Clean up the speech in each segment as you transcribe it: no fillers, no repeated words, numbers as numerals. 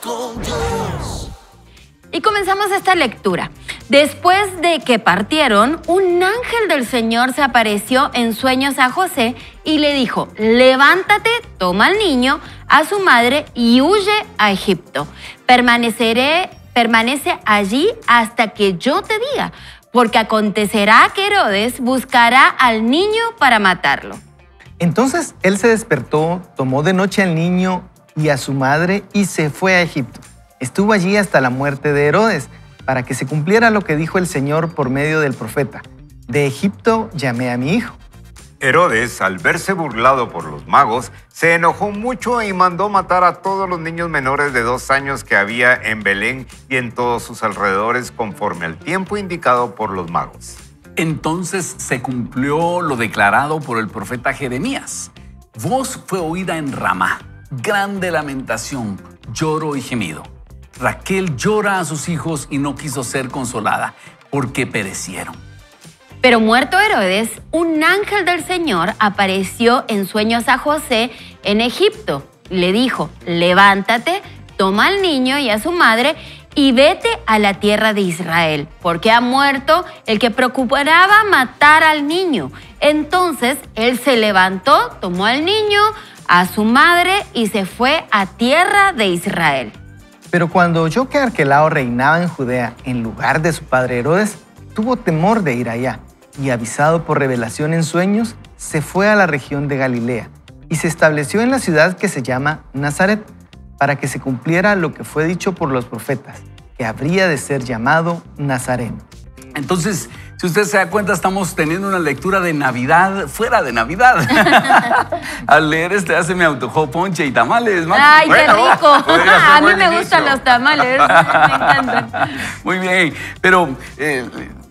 con Dios. Y comenzamos esta lectura. Después de que partieron, un ángel del Señor se apareció en sueños a José y le dijo: levántate, toma al niño, a su madre y huye a Egipto. Permanece allí hasta que yo te diga, porque acontecerá que Herodes buscará al niño para matarlo. Entonces él se despertó, tomó de noche al niño y a su madre y se fue a Egipto. Estuvo allí hasta la muerte de Herodes, para que se cumpliera lo que dijo el Señor por medio del profeta: de Egipto llamé a mi hijo. Herodes, al verse burlado por los magos, se enojó mucho y mandó matar a todos los niños menores de 2 años que había en Belén y en todos sus alrededores, conforme al tiempo indicado por los magos. Entonces se cumplió lo declarado por el profeta Jeremías. Voz fue oída en Ramá, grande lamentación, lloro y gemido. Raquel llora a sus hijos y no quiso ser consolada, porque perecieron. Pero muerto Herodes, un ángel del Señor apareció en sueños a José en Egipto. Le dijo: levántate, toma al niño y a su madre y vete a la tierra de Israel, porque ha muerto el que procuraba matar al niño. Entonces él se levantó, tomó al niño, a su madre y se fue a tierra de Israel. Pero cuando oyó que Arquelao reinaba en Judea en lugar de su padre Herodes, tuvo temor de ir allá, y avisado por revelación en sueños, se fue a la región de Galilea y se estableció en la ciudad que se llama Nazaret, para que se cumpliera lo que fue dicho por los profetas, que habría de ser llamado Nazareno. Entonces, si usted se da cuenta, estamos teniendo una lectura de Navidad fuera de Navidad. Al leer hace mi antojó ponche y tamales. ¡Ay, qué rico! A mí me inicio. gustan los tamales, me encantan. Muy bien, pero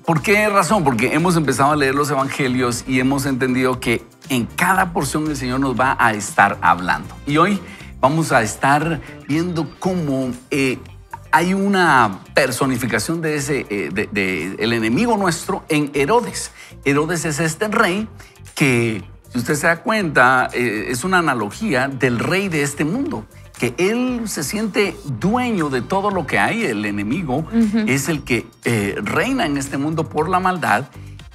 ¿por qué razón? Porque hemos empezado a leer los evangelios y hemos entendido que en cada porción el Señor nos va a estar hablando. Y hoy vamos a estar viendo cómo hay una personificación de el enemigo nuestro en Herodes. Herodes es este rey que, si usted se da cuenta, es una analogía del rey de este mundo, que él se siente dueño de todo lo que hay. El enemigo es el que reina en este mundo por la maldad,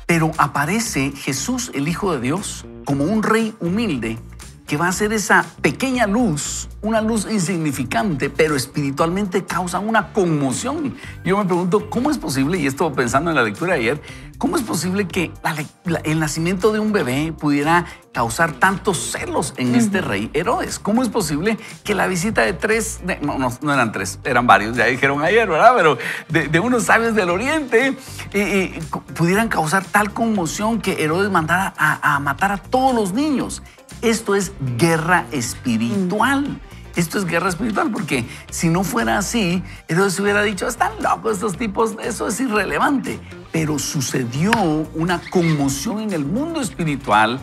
pero aparece Jesús, el Hijo de Dios, como un rey humilde que va a ser esa pequeña luz, una luz insignificante, pero espiritualmente causa una conmoción. Yo me pregunto, ¿cómo es posible, y esto pensando en la lectura de ayer, cómo es posible que el nacimiento de un bebé pudiera causar tantos celos en este rey Herodes? ¿Cómo es posible que la visita de no eran 3, eran varios, ya dijeron ayer, ¿verdad? Pero de unos sabios del oriente pudieran causar tal conmoción que Herodes mandara a matar a todos los niños? Esto es guerra espiritual. Esto es guerra espiritual, porque si no fuera así, Herodes hubiera dicho: están locos estos tipos, eso es irrelevante. Pero sucedió una conmoción en el mundo espiritual.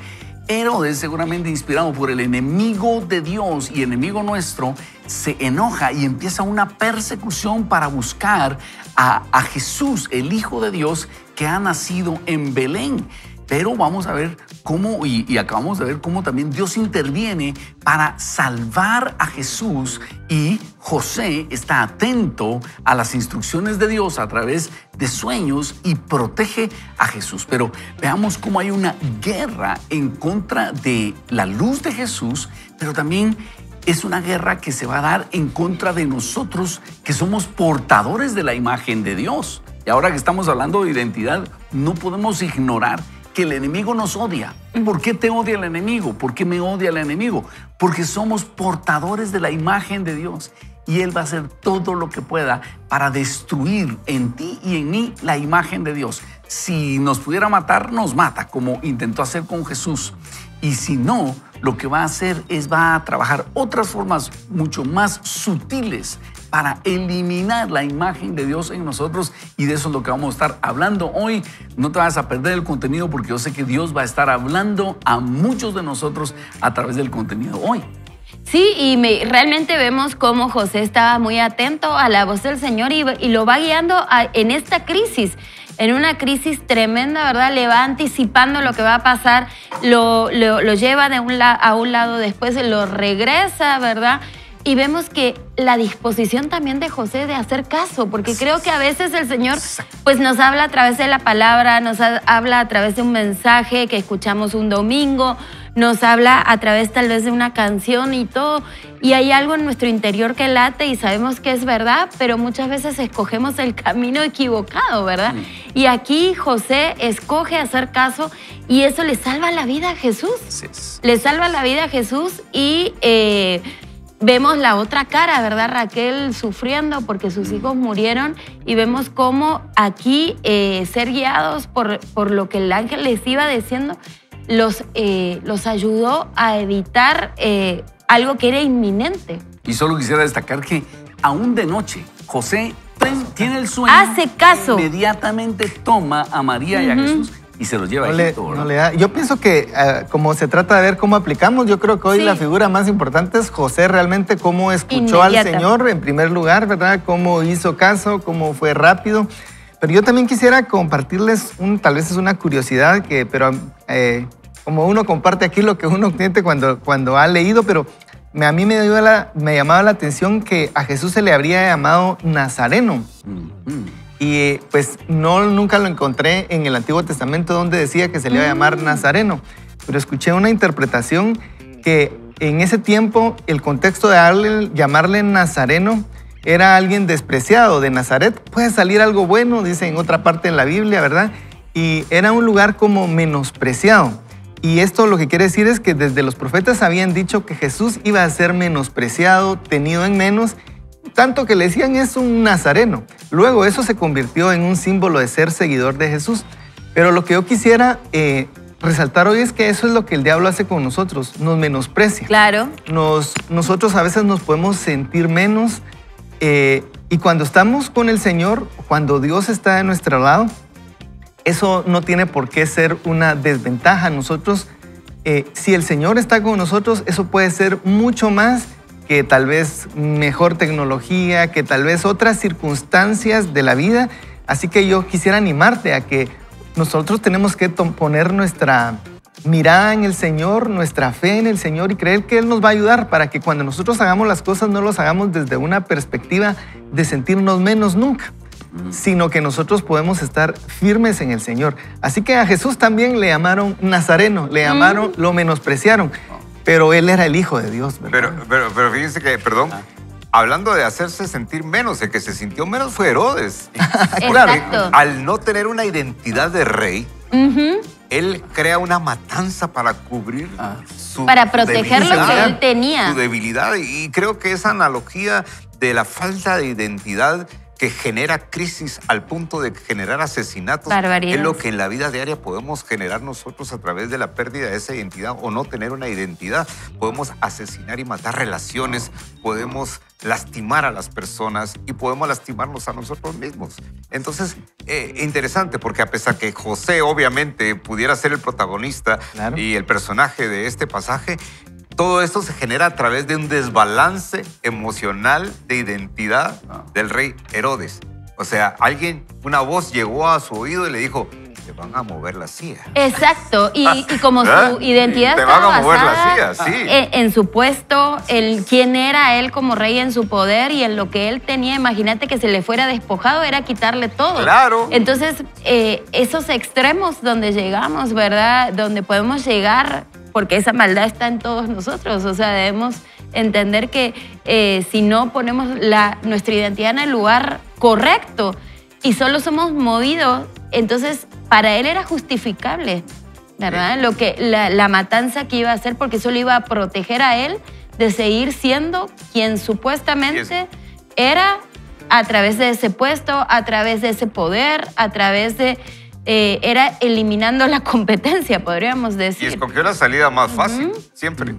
Herodes, seguramente inspirado por el enemigo de Dios y enemigo nuestro, se enoja y empieza una persecución para buscar a Jesús, el Hijo de Dios, que ha nacido en Belén. Pero vamos a ver cómo, y acabamos de ver cómo también Dios interviene para salvar a Jesús, y José está atento a las instrucciones de Dios a través de sueños y protege a Jesús. Pero veamos cómo hay una guerra en contra de la luz de Jesús, pero también es una guerra que se va a dar en contra de nosotros, que somos portadores de la imagen de Dios. Y ahora que estamos hablando de identidad, no podemos ignorar que el enemigo nos odia. ¿Por qué te odia el enemigo? ¿Por qué me odia el enemigo? Porque somos portadores de la imagen de Dios, y Él va a hacer todo lo que pueda para destruir en ti y en mí la imagen de Dios. Si nos pudiera matar, nos mata, como intentó hacer con Jesús. Y si no, lo que va a hacer es va a trabajar otras formas mucho más sutiles para eliminar la imagen de Dios en nosotros, y de eso es lo que vamos a estar hablando hoy. No te vas a perder el contenido, porque yo sé que Dios va a estar hablando a muchos de nosotros a través del contenido hoy. Sí, y realmente vemos cómo José estaba muy atento a la voz del Señor y lo va guiando en esta crisis. En una crisis tremenda, ¿verdad? Le va anticipando lo que va a pasar, lo lleva a un lado, después lo regresa, ¿verdad? Y vemos que la disposición también de José de hacer caso, porque creo que a veces el Señor pues nos habla a través de la palabra, nos habla a través de un mensaje que escuchamos un domingo, nos habla a través tal vez de una canción y todo, y hay algo en nuestro interior que late y sabemos que es verdad, pero muchas veces escogemos el camino equivocado, ¿verdad? Y aquí José escoge hacer caso y eso le salva la vida a Jesús. Le salva la vida a Jesús y vemos la otra cara, ¿verdad? Raquel sufriendo porque sus hijos murieron y vemos cómo aquí ser guiados por lo que el ángel les iba diciendo los ayudó a evitar algo que era inminente. Y solo quisiera destacar que aún de noche, José tiene el sueño. Hace caso. Inmediatamente toma a María y a Jesús y se los lleva a Egipto, no le da. Yo pienso que como se trata de ver cómo aplicamos, yo creo que hoy la figura más importante es José, realmente cómo escuchó al Señor en primer lugar, ¿verdad? Cómo hizo caso, cómo fue rápido. Pero yo también quisiera compartirles, tal vez es una curiosidad, pero como uno comparte aquí lo que uno siente cuando ha leído, pero a mí me llamaba la atención que a Jesús se le habría llamado Nazareno. Y pues nunca lo encontré en el Antiguo Testamento donde decía que se le iba a llamar Nazareno. Pero escuché una interpretación que en ese tiempo el contexto de llamarle Nazareno era alguien despreciado. De Nazaret puede salir algo bueno, dice en otra parte en la Biblia, ¿verdad? Y era un lugar como menospreciado. Y esto lo que quiere decir es que desde los profetas habían dicho que Jesús iba a ser menospreciado, tenido en menos, tanto que le decían es un nazareno. Luego eso se convirtió en un símbolo de ser seguidor de Jesús. Pero lo que yo quisiera resaltar hoy es que eso es lo que el diablo hace con nosotros, nos menosprecia. Claro. Nosotros a veces nos podemos sentir menos y cuando estamos con el Señor, cuando Dios está de nuestro lado, eso no tiene por qué ser una desventaja. Nosotros, si el Señor está con nosotros, eso puede ser mucho más que tal vez mejor tecnología, que tal vez otras circunstancias de la vida. Así que yo quisiera animarte a que nosotros tenemos que poner nuestra mirada en el Señor, nuestra fe en el Señor y creer que Él nos va a ayudar para que cuando nosotros hagamos las cosas no los hagamos desde una perspectiva de sentirnos menos nunca, sino que nosotros podemos estar firmes en el Señor. Así que a Jesús también le llamaron Nazareno, le llamaron, lo menospreciaron, pero Él era el Hijo de Dios, ¿verdad? Pero fíjense que, perdón, hablando de hacerse sentir menos, el que se sintió menos fue Herodes. Exacto. Al no tener una identidad de rey, él crea una matanza para cubrir para proteger lo que él tenía. Su debilidad. Y creo que esa analogía de la falta de identidad que genera crisis al punto de generar asesinatos es lo que en la vida diaria podemos generar nosotros a través de la pérdida de esa identidad o no tener una identidad. Podemos asesinar y matar relaciones, podemos lastimar a las personas y podemos lastimarnos a nosotros mismos. Entonces, interesante, porque a pesar que José obviamente pudiera ser el protagonista y el personaje de este pasaje, todo esto se genera a través de un desbalance emocional de identidad del rey Herodes. O sea, una voz llegó a su oído y le dijo, te van a mover la silla. Exacto, y como su identidad estaba basada en su puesto, quién era él como rey en su poder y en lo que él tenía, imagínate que se le fuera despojado, era quitarle todo. Claro. Entonces, esos extremos donde llegamos, ¿verdad? Donde podemos llegar, porque esa maldad está en todos nosotros. O sea, debemos entender que si no ponemos nuestra identidad en el lugar correcto y solo somos movidos, entonces para él era justificable, ¿verdad? La matanza que iba a hacer, porque solo iba a proteger a él de seguir siendo quien supuestamente era a través de ese puesto, a través de ese poder, a través de... era eliminando la competencia, podríamos decir. Y escogió la salida más fácil, siempre.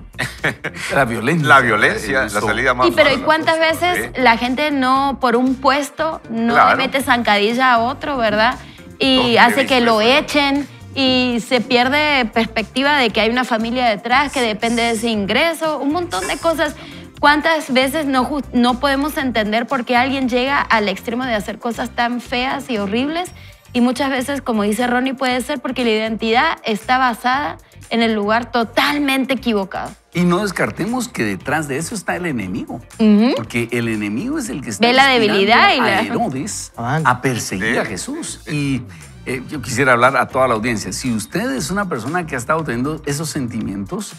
La violencia. La violencia, la salida más fácil. Pero ¿y cuántas veces la gente no, por un puesto, no le mete zancadilla a otro, ¿verdad? Y hace que lo echen y se pierde perspectiva de que hay una familia detrás que depende de ese ingreso, un montón de cosas. ¿Cuántas veces no podemos entender por qué alguien llega al extremo de hacer cosas tan feas y horribles? Y muchas veces, como dice Ronnie, puede ser porque la identidad está basada en el lugar totalmente equivocado. Y no descartemos que detrás de eso está el enemigo. Porque el enemigo es el que está ve la debilidad y a Herodes a perseguir a Jesús. Y yo quisiera hablar a toda la audiencia. Si usted es una persona que ha estado teniendo esos sentimientos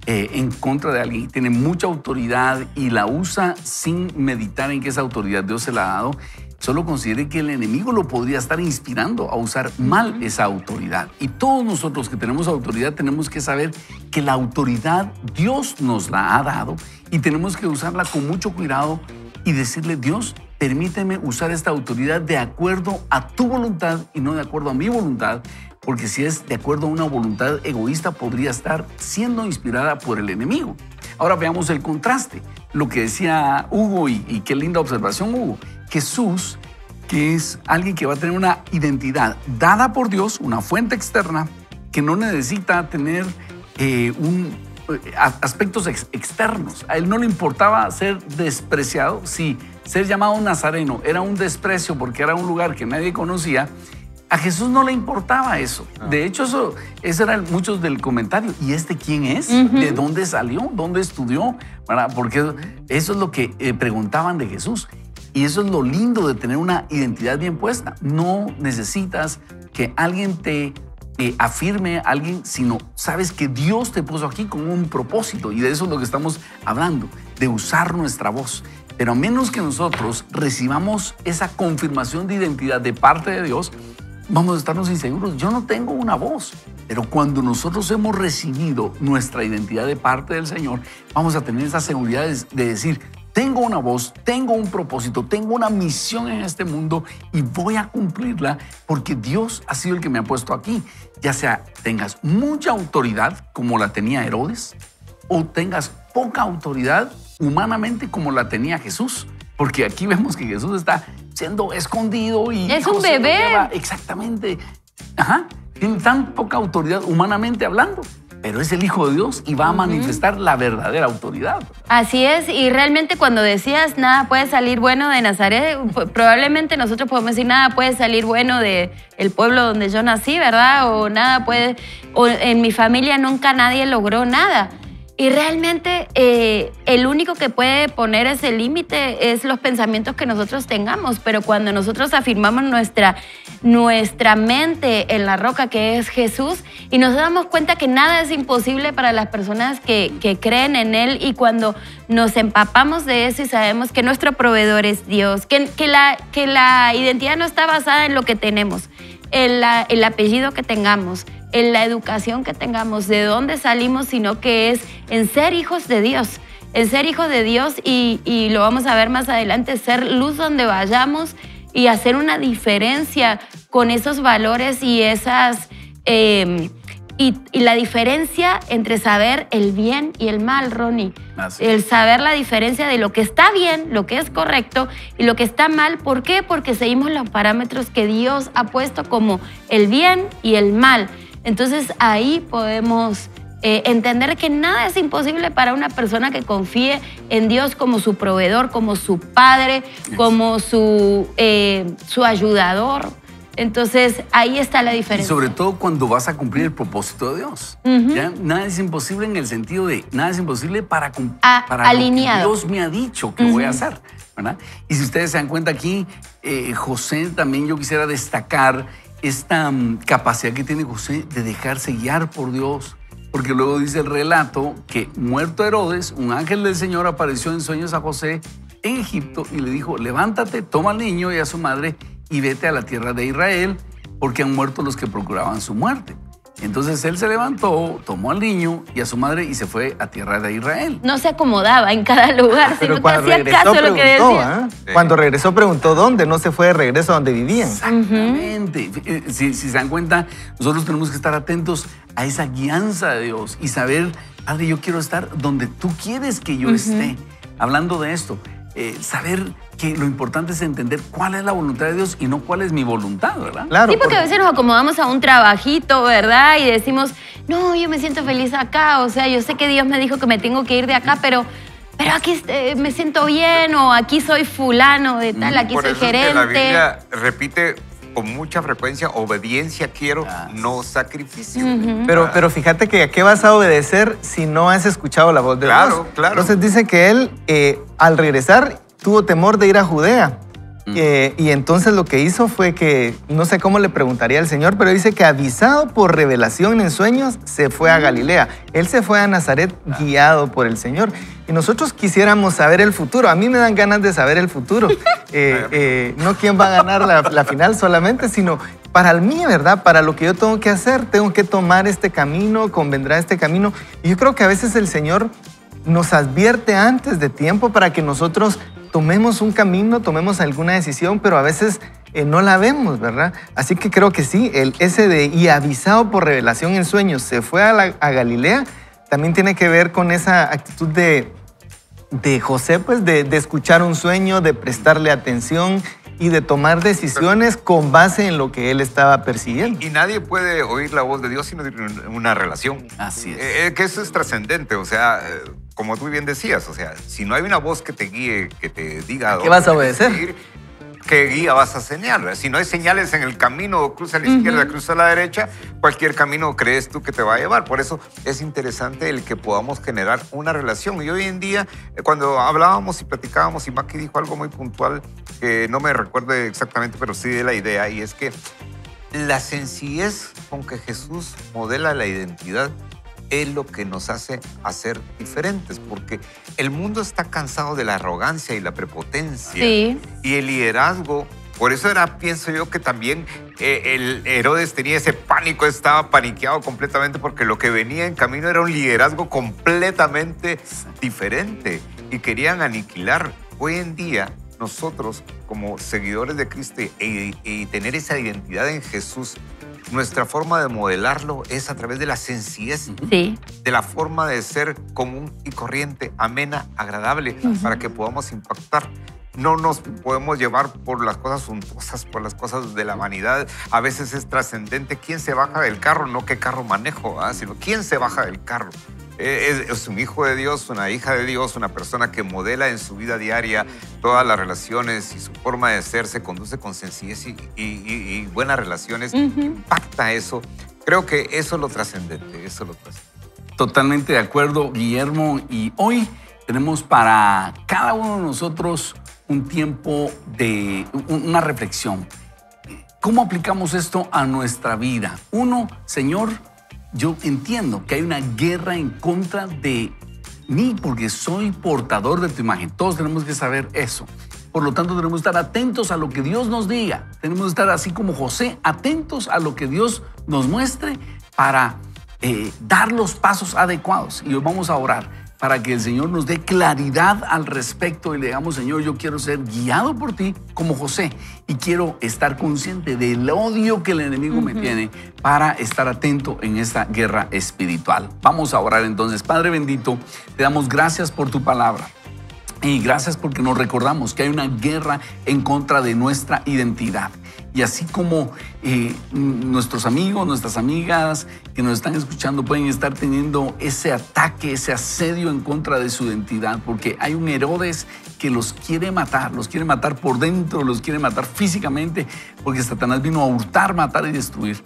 en contra de alguien, tiene mucha autoridad y la usa sin meditar en que esa autoridad Dios se la ha dado, solo considere que el enemigo lo podría estar inspirando a usar mal esa autoridad. Y todos nosotros que tenemos autoridad tenemos que saber que la autoridad Dios nos la ha dado y tenemos que usarla con mucho cuidado y decirle: Dios, permíteme usar esta autoridad de acuerdo a tu voluntad y no de acuerdo a mi voluntad, porque si es de acuerdo a una voluntad egoísta podría estar siendo inspirada por el enemigo. Ahora veamos el contraste, lo que decía Hugo y qué linda observación, Hugo. Jesús, que es alguien que va a tener una identidad dada por Dios, una fuente externa, que no necesita tener aspectos externos. A él no le importaba ser despreciado. Si ser llamado nazareno era un desprecio porque era un lugar que nadie conocía, a Jesús no le importaba eso. De hecho, eso era muchos del comentario. ¿Y este quién es? ¿De dónde salió? ¿Dónde estudió? Porque eso es lo que preguntaban de Jesús. Y eso es lo lindo de tener una identidad bien puesta. No necesitas que alguien te afirme a alguien, sino sabes que Dios te puso aquí con un propósito. Y de eso es lo que estamos hablando, de usar nuestra voz. Pero a menos que nosotros recibamos esa confirmación de identidad de parte de Dios, vamos a estarnos inseguros. Yo no tengo una voz. Pero cuando nosotros hemos recibido nuestra identidad de parte del Señor, vamos a tener esa seguridad de decir: tengo una voz, tengo un propósito, tengo una misión en este mundo y voy a cumplirla porque Dios ha sido el que me ha puesto aquí. Ya sea tengas mucha autoridad como la tenía Herodes o tengas poca autoridad humanamente como la tenía Jesús. Porque aquí vemos que Jesús está siendo escondido y es un bebé. Exactamente. Tiene tan poca autoridad humanamente hablando, pero es el Hijo de Dios y va a manifestar la verdadera autoridad. Así es, y realmente cuando decías nada puede salir bueno de Nazaret, probablemente nosotros podemos decir nada puede salir bueno del pueblo donde yo nací, ¿verdad? O en mi familia nunca nadie logró nada. Y realmente el único que puede poner ese límite es los pensamientos que nosotros tengamos, pero cuando nosotros afirmamos nuestra mente en la roca que es Jesús y nos damos cuenta que nada es imposible para las personas que creen en Él, y cuando nos empapamos de eso y sabemos que nuestro proveedor es Dios, que la identidad no está basada en lo que tenemos, el apellido que tengamos, en la educación que tengamos, de dónde salimos, sino que es en ser hijos de Dios, y lo vamos a ver más adelante, ser luz donde vayamos y hacer una diferencia con esos valores y esas y la diferencia entre saber el bien y el mal, Ronnie. El saber la diferencia de lo que está bien, lo que es correcto y lo que está mal. ¿Por qué? Porque seguimos los parámetros que Dios ha puesto como el bien y el mal. Entonces ahí podemos entender que nada es imposible para una persona que confíe en Dios como su proveedor, como su padre, como su ayudador. Entonces ahí está la diferencia. Y sobre todo cuando vas a cumplir el propósito de Dios. ¿Ya? Nada es imposible en el sentido de nada es imposible para alineado. Lo que Dios me ha dicho que voy a hacer, ¿verdad? Y si ustedes se dan cuenta aquí, José también yo quisiera destacar esta capacidad que tiene José de dejarse guiar por Dios. Porque luego dice el relato que muerto Herodes, un ángel del Señor apareció en sueños a José en Egipto y le dijo: levántate, toma al niño y a su madre y vete a la tierra de Israel, porque han muerto los que procuraban su muerte. Entonces él se levantó, tomó al niño y a su madre y se fue a tierra de Israel. No se acomodaba en cada lugar, sino que hacía caso a lo que decía. Cuando regresó preguntó dónde, no se fue de regreso a donde vivían. Exactamente. Si se dan cuenta, nosotros tenemos que estar atentos a esa guianza de Dios y saber: Padre, yo quiero estar donde tú quieres que yo esté. Hablando de esto, saber que lo importante es entender cuál es la voluntad de Dios y no cuál es mi voluntad, ¿verdad? Claro, sí, porque a veces nos acomodamos a un trabajito, ¿verdad? Y decimos: no, yo me siento feliz acá, o sea, yo sé que Dios me dijo que me tengo que ir de acá, pero aquí me siento bien, o aquí soy fulano de tal, aquí por soy eso gerente. Es que la Biblia repite con mucha frecuencia, obediencia quiero, no sacrificio. Pero fíjate que ¿a qué vas a obedecer si no has escuchado la voz de Dios? Claro, claro. Entonces dice que él, al regresar, tuvo temor de ir a Judea. Y entonces lo que hizo fue que, no sé cómo le preguntaría al Señor, pero dice que avisado por revelación en sueños, se fue a Galilea. Él se fue a Nazaret guiado por el Señor. Y nosotros quisiéramos saber el futuro. A mí me dan ganas de saber el futuro. No quién va a ganar la final solamente, sino para mí, ¿verdad? Para lo que yo tengo que hacer, tengo que tomar este camino, convendrá este camino. Y yo creo que a veces el Señor nos advierte antes de tiempo para que nosotros tomemos un camino, tomemos alguna decisión, pero a veces no la vemos, ¿verdad? Así que creo que sí, ese de y avisado por revelación en sueños se fue a Galilea, también tiene que ver con esa actitud de José, pues de escuchar un sueño, de prestarle atención y de tomar decisiones con base en lo que él estaba persiguiendo. Y nadie puede oír la voz de Dios sino en una relación. Así es. Que eso es trascendente, o sea, como tú bien decías, o sea, si no hay una voz que te guíe, que te diga... ¿Qué vas a obedecer? ¿Qué guía vas a señalar? Si no hay señales en el camino, cruza a la izquierda, cruza a la derecha, cualquier camino crees tú que te va a llevar. Por eso es interesante el que podamos generar una relación. Y hoy en día, cuando hablábamos y platicábamos, y Maki dijo algo muy puntual, que no me recuerdo exactamente, pero sí de la idea, y es que la sencillez con que Jesús modela la identidad es lo que nos hace hacer diferentes, porque el mundo está cansado de la arrogancia y la prepotencia. Sí. Y el liderazgo, por eso pienso yo que también el Herodes tenía ese pánico, estaba paniqueado completamente porque lo que venía en camino era un liderazgo completamente diferente y querían aniquilar. Hoy en día, nosotros como seguidores de Cristo y tener esa identidad en Jesús, nuestra forma de modelarlo es a través de la sencillez, Sí. de la forma de ser común y corriente, amena, agradable, para que podamos impactar. No nos podemos llevar por las cosas suntuosas, por las cosas de la vanidad. A veces es trascendente quién se baja del carro, no qué carro manejo, sino quién se baja del carro. Es un hijo de Dios, una hija de Dios, una persona que modela en su vida diaria todas las relaciones y su forma de ser, se conduce con sencillez y buenas relaciones, impacta eso. Creo que eso es lo trascendente, eso es lo trascendente. Totalmente de acuerdo, Guillermo. Y hoy tenemos para cada uno de nosotros un tiempo de una reflexión. ¿Cómo aplicamos esto a nuestra vida? Uno, Señor, yo entiendo que hay una guerra en contra de mí porque soy portador de tu imagen. Todos tenemos que saber eso. Por lo tanto, tenemos que estar atentos a lo que Dios nos diga. Tenemos que estar así como José, atentos a lo que Dios nos muestre para dar los pasos adecuados. Y hoy vamos a orar para que el Señor nos dé claridad al respecto y le digamos, Señor, yo quiero ser guiado por ti como José y quiero estar consciente del odio que el enemigo me tiene para estar atento en esta guerra espiritual. Vamos a orar entonces. Padre bendito, te damos gracias por tu palabra. Y gracias porque nos recordamos que hay una guerra en contra de nuestra identidad. Y así como nuestros amigos, nuestras amigas que nos están escuchando pueden estar teniendo ese ataque, ese asedio en contra de su identidad, porque hay un Herodes que los quiere matar por dentro, los quiere matar físicamente, porque Satanás vino a hurtar, matar y destruir.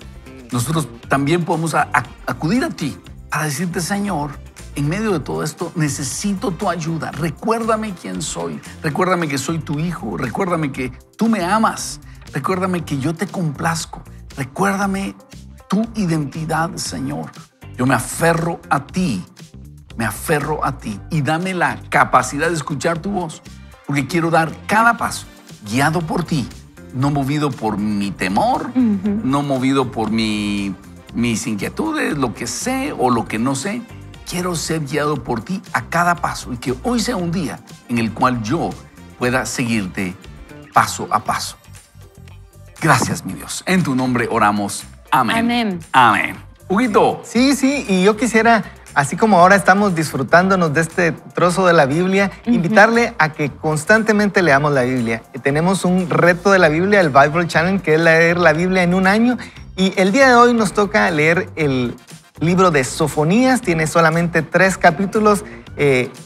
Nosotros también podemos acudir a ti para decirte, Señor, en medio de todo esto necesito tu ayuda. Recuérdame quién soy. Recuérdame que soy tu hijo. Recuérdame que tú me amas. Recuérdame que yo te complazco. Recuérdame tu identidad, Señor. Yo me aferro a ti. Me aferro a ti. Y dame la capacidad de escuchar tu voz. Porque quiero dar cada paso guiado por ti. No movido por mi temor. No movido por mis inquietudes, lo que sé o lo que no sé. Quiero ser guiado por ti a cada paso y que hoy sea un día en el cual yo pueda seguirte paso a paso. Gracias, mi Dios. En tu nombre oramos. Amén. Amén. Amén. Huguito. Sí, y yo quisiera, así como ahora estamos disfrutándonos de este trozo de la Biblia, invitarle a que constantemente leamos la Biblia. Tenemos un reto de la Biblia, el Bible Challenge, que es leer la Biblia en un año. Y el día de hoy nos toca leer el libro de Sofonías. Tiene solamente 3 capítulos.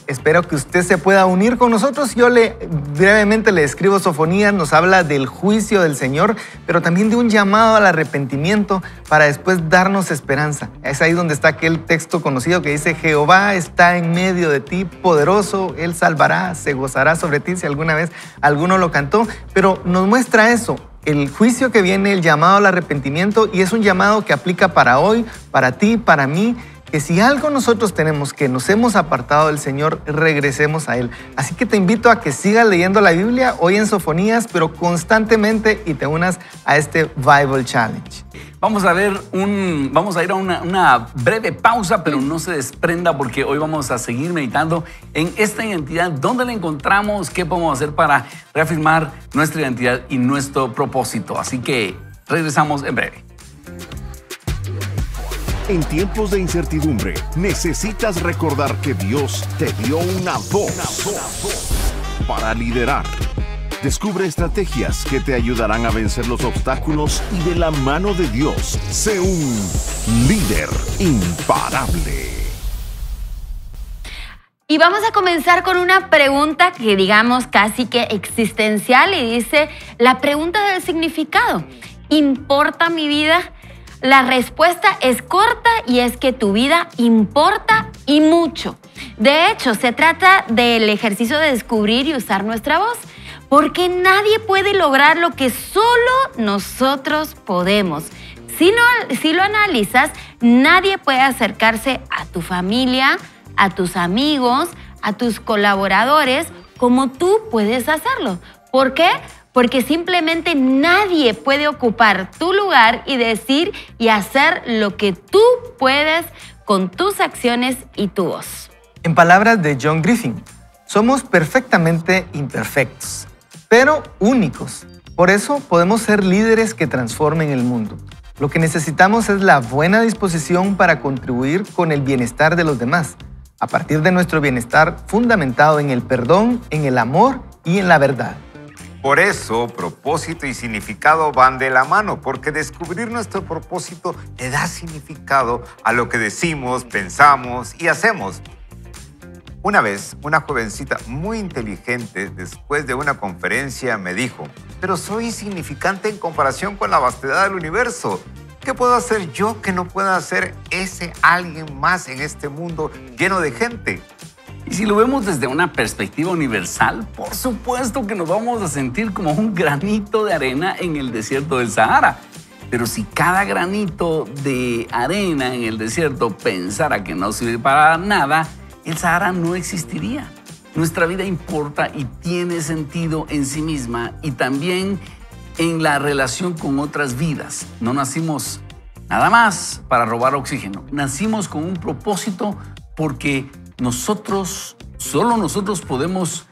Espero que usted se pueda unir con nosotros. Yo brevemente le escribo. Sofonías nos habla del juicio del Señor, pero también de un llamado al arrepentimiento para después darnos esperanza. Es ahí donde está aquel texto conocido que dice: Jehová está en medio de ti, poderoso, Él salvará, se gozará sobre ti. Si alguna vez alguno lo cantó, pero nos muestra eso. El juicio que viene, el llamado al arrepentimiento, y es un llamado que aplica para hoy, para ti, para mí, que si algo nosotros tenemos, que nos hemos apartado del Señor, regresemos a Él. Así que te invito a que sigas leyendo la Biblia hoy en Sofonías, pero constantemente, y te unas a este Bible Challenge. Vamos a ir a una breve pausa, pero no se desprenda porque hoy vamos a seguir meditando en esta identidad. ¿Dónde la encontramos? ¿Qué podemos hacer para reafirmar nuestra identidad y nuestro propósito? Así que regresamos en breve. En tiempos de incertidumbre, necesitas recordar que Dios te dio una voz para liderar. Descubre estrategias que te ayudarán a vencer los obstáculos y de la mano de Dios, sé un líder imparable. Y vamos a comenzar con una pregunta que digamos casi que existencial, y dice la pregunta del significado. ¿Importa mi vida? La respuesta es corta y es que tu vida importa y mucho. De hecho, se trata del ejercicio de descubrir y usar nuestra voz, porque nadie puede lograr lo que solo nosotros podemos. Si lo analizas, nadie puede acercarse a tu familia, a tus amigos, a tus colaboradores, como tú puedes hacerlo. ¿Por qué? Porque simplemente nadie puede ocupar tu lugar y decir y hacer lo que tú puedes con tus acciones y tu voz. En palabras de John Griffin, somos perfectamente imperfectos, pero únicos. Por eso podemos ser líderes que transformen el mundo. Lo que necesitamos es la buena disposición para contribuir con el bienestar de los demás, a partir de nuestro bienestar fundamentado en el perdón, en el amor y en la verdad. Por eso, propósito y significado van de la mano, porque descubrir nuestro propósito le da significado a lo que decimos, pensamos y hacemos. Una vez, una jovencita muy inteligente, después de una conferencia, me dijo: pero soy insignificante en comparación con la vastedad del universo. ¿Qué puedo hacer yo que no pueda hacer ese alguien más en este mundo lleno de gente? Y si lo vemos desde una perspectiva universal, por supuesto que nos vamos a sentir como un granito de arena en el desierto del Sahara. Pero si cada granito de arena en el desierto pensara que no sirve para nada, el Sahara no existiría. Nuestra vida importa y tiene sentido en sí misma y también en la relación con otras vidas. No nacimos nada más para robar oxígeno. Nacimos con un propósito porque solo nosotros podemos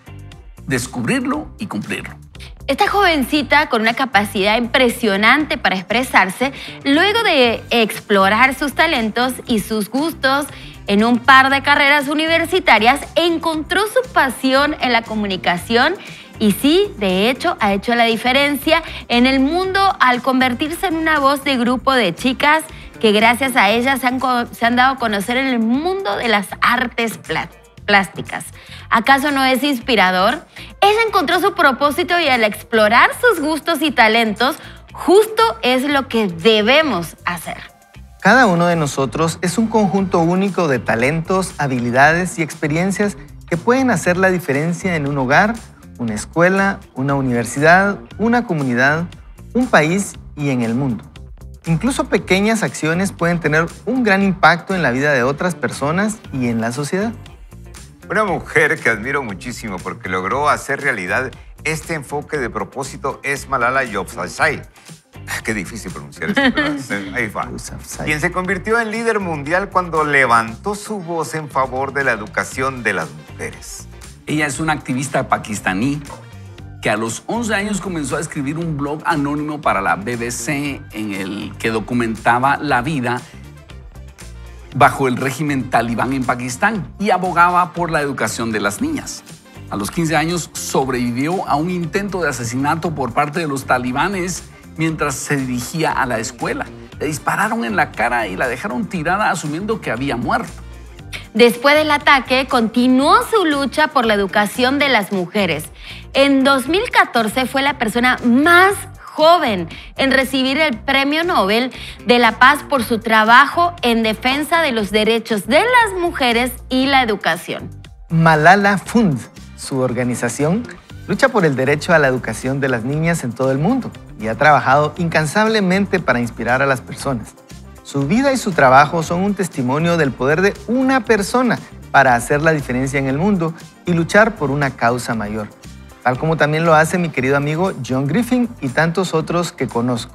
descubrirlo y cumplirlo. Esta jovencita, con una capacidad impresionante para expresarse, luego de explorar sus talentos y sus gustos en un par de carreras universitarias, encontró su pasión en la comunicación y sí, de hecho, ha hecho la diferencia en el mundo al convertirse en una voz de grupo de chicas que gracias a ella se han dado a conocer en el mundo de las artes plásticas. ¿Acaso no es inspirador? Ella encontró su propósito y al explorar sus gustos y talentos, justo es lo que debemos hacer. Cada uno de nosotros es un conjunto único de talentos, habilidades y experiencias que pueden hacer la diferencia en un hogar, una escuela, una universidad, una comunidad, un país y en el mundo. Incluso pequeñas acciones pueden tener un gran impacto en la vida de otras personas y en la sociedad. Una mujer que admiro muchísimo porque logró hacer realidad este enfoque de propósito es Malala Yousafzai. Qué difícil pronunciar esto, ¿verdad? Ahí va. Quien se convirtió en líder mundial cuando levantó su voz en favor de la educación de las mujeres. Ella es una activista pakistaní que a los 11 años comenzó a escribir un blog anónimo para la BBC en el que documentaba la vida bajo el régimen talibán en Pakistán y abogaba por la educación de las niñas. A los 15 años sobrevivió a un intento de asesinato por parte de los talibanes mientras se dirigía a la escuela. Le dispararon en la cara y la dejaron tirada asumiendo que había muerto. Después del ataque, continuó su lucha por la educación de las mujeres. En 2014 fue la persona más joven en recibir el Premio Nobel de la Paz por su trabajo en defensa de los derechos de las mujeres y la educación. Malala Fund, su organización, lucha por el derecho a la educación de las niñas en todo el mundo y ha trabajado incansablemente para inspirar a las personas. Su vida y su trabajo son un testimonio del poder de una persona para hacer la diferencia en el mundo y luchar por una causa mayor, tal como también lo hace mi querido amigo John Griffin y tantos otros que conozco.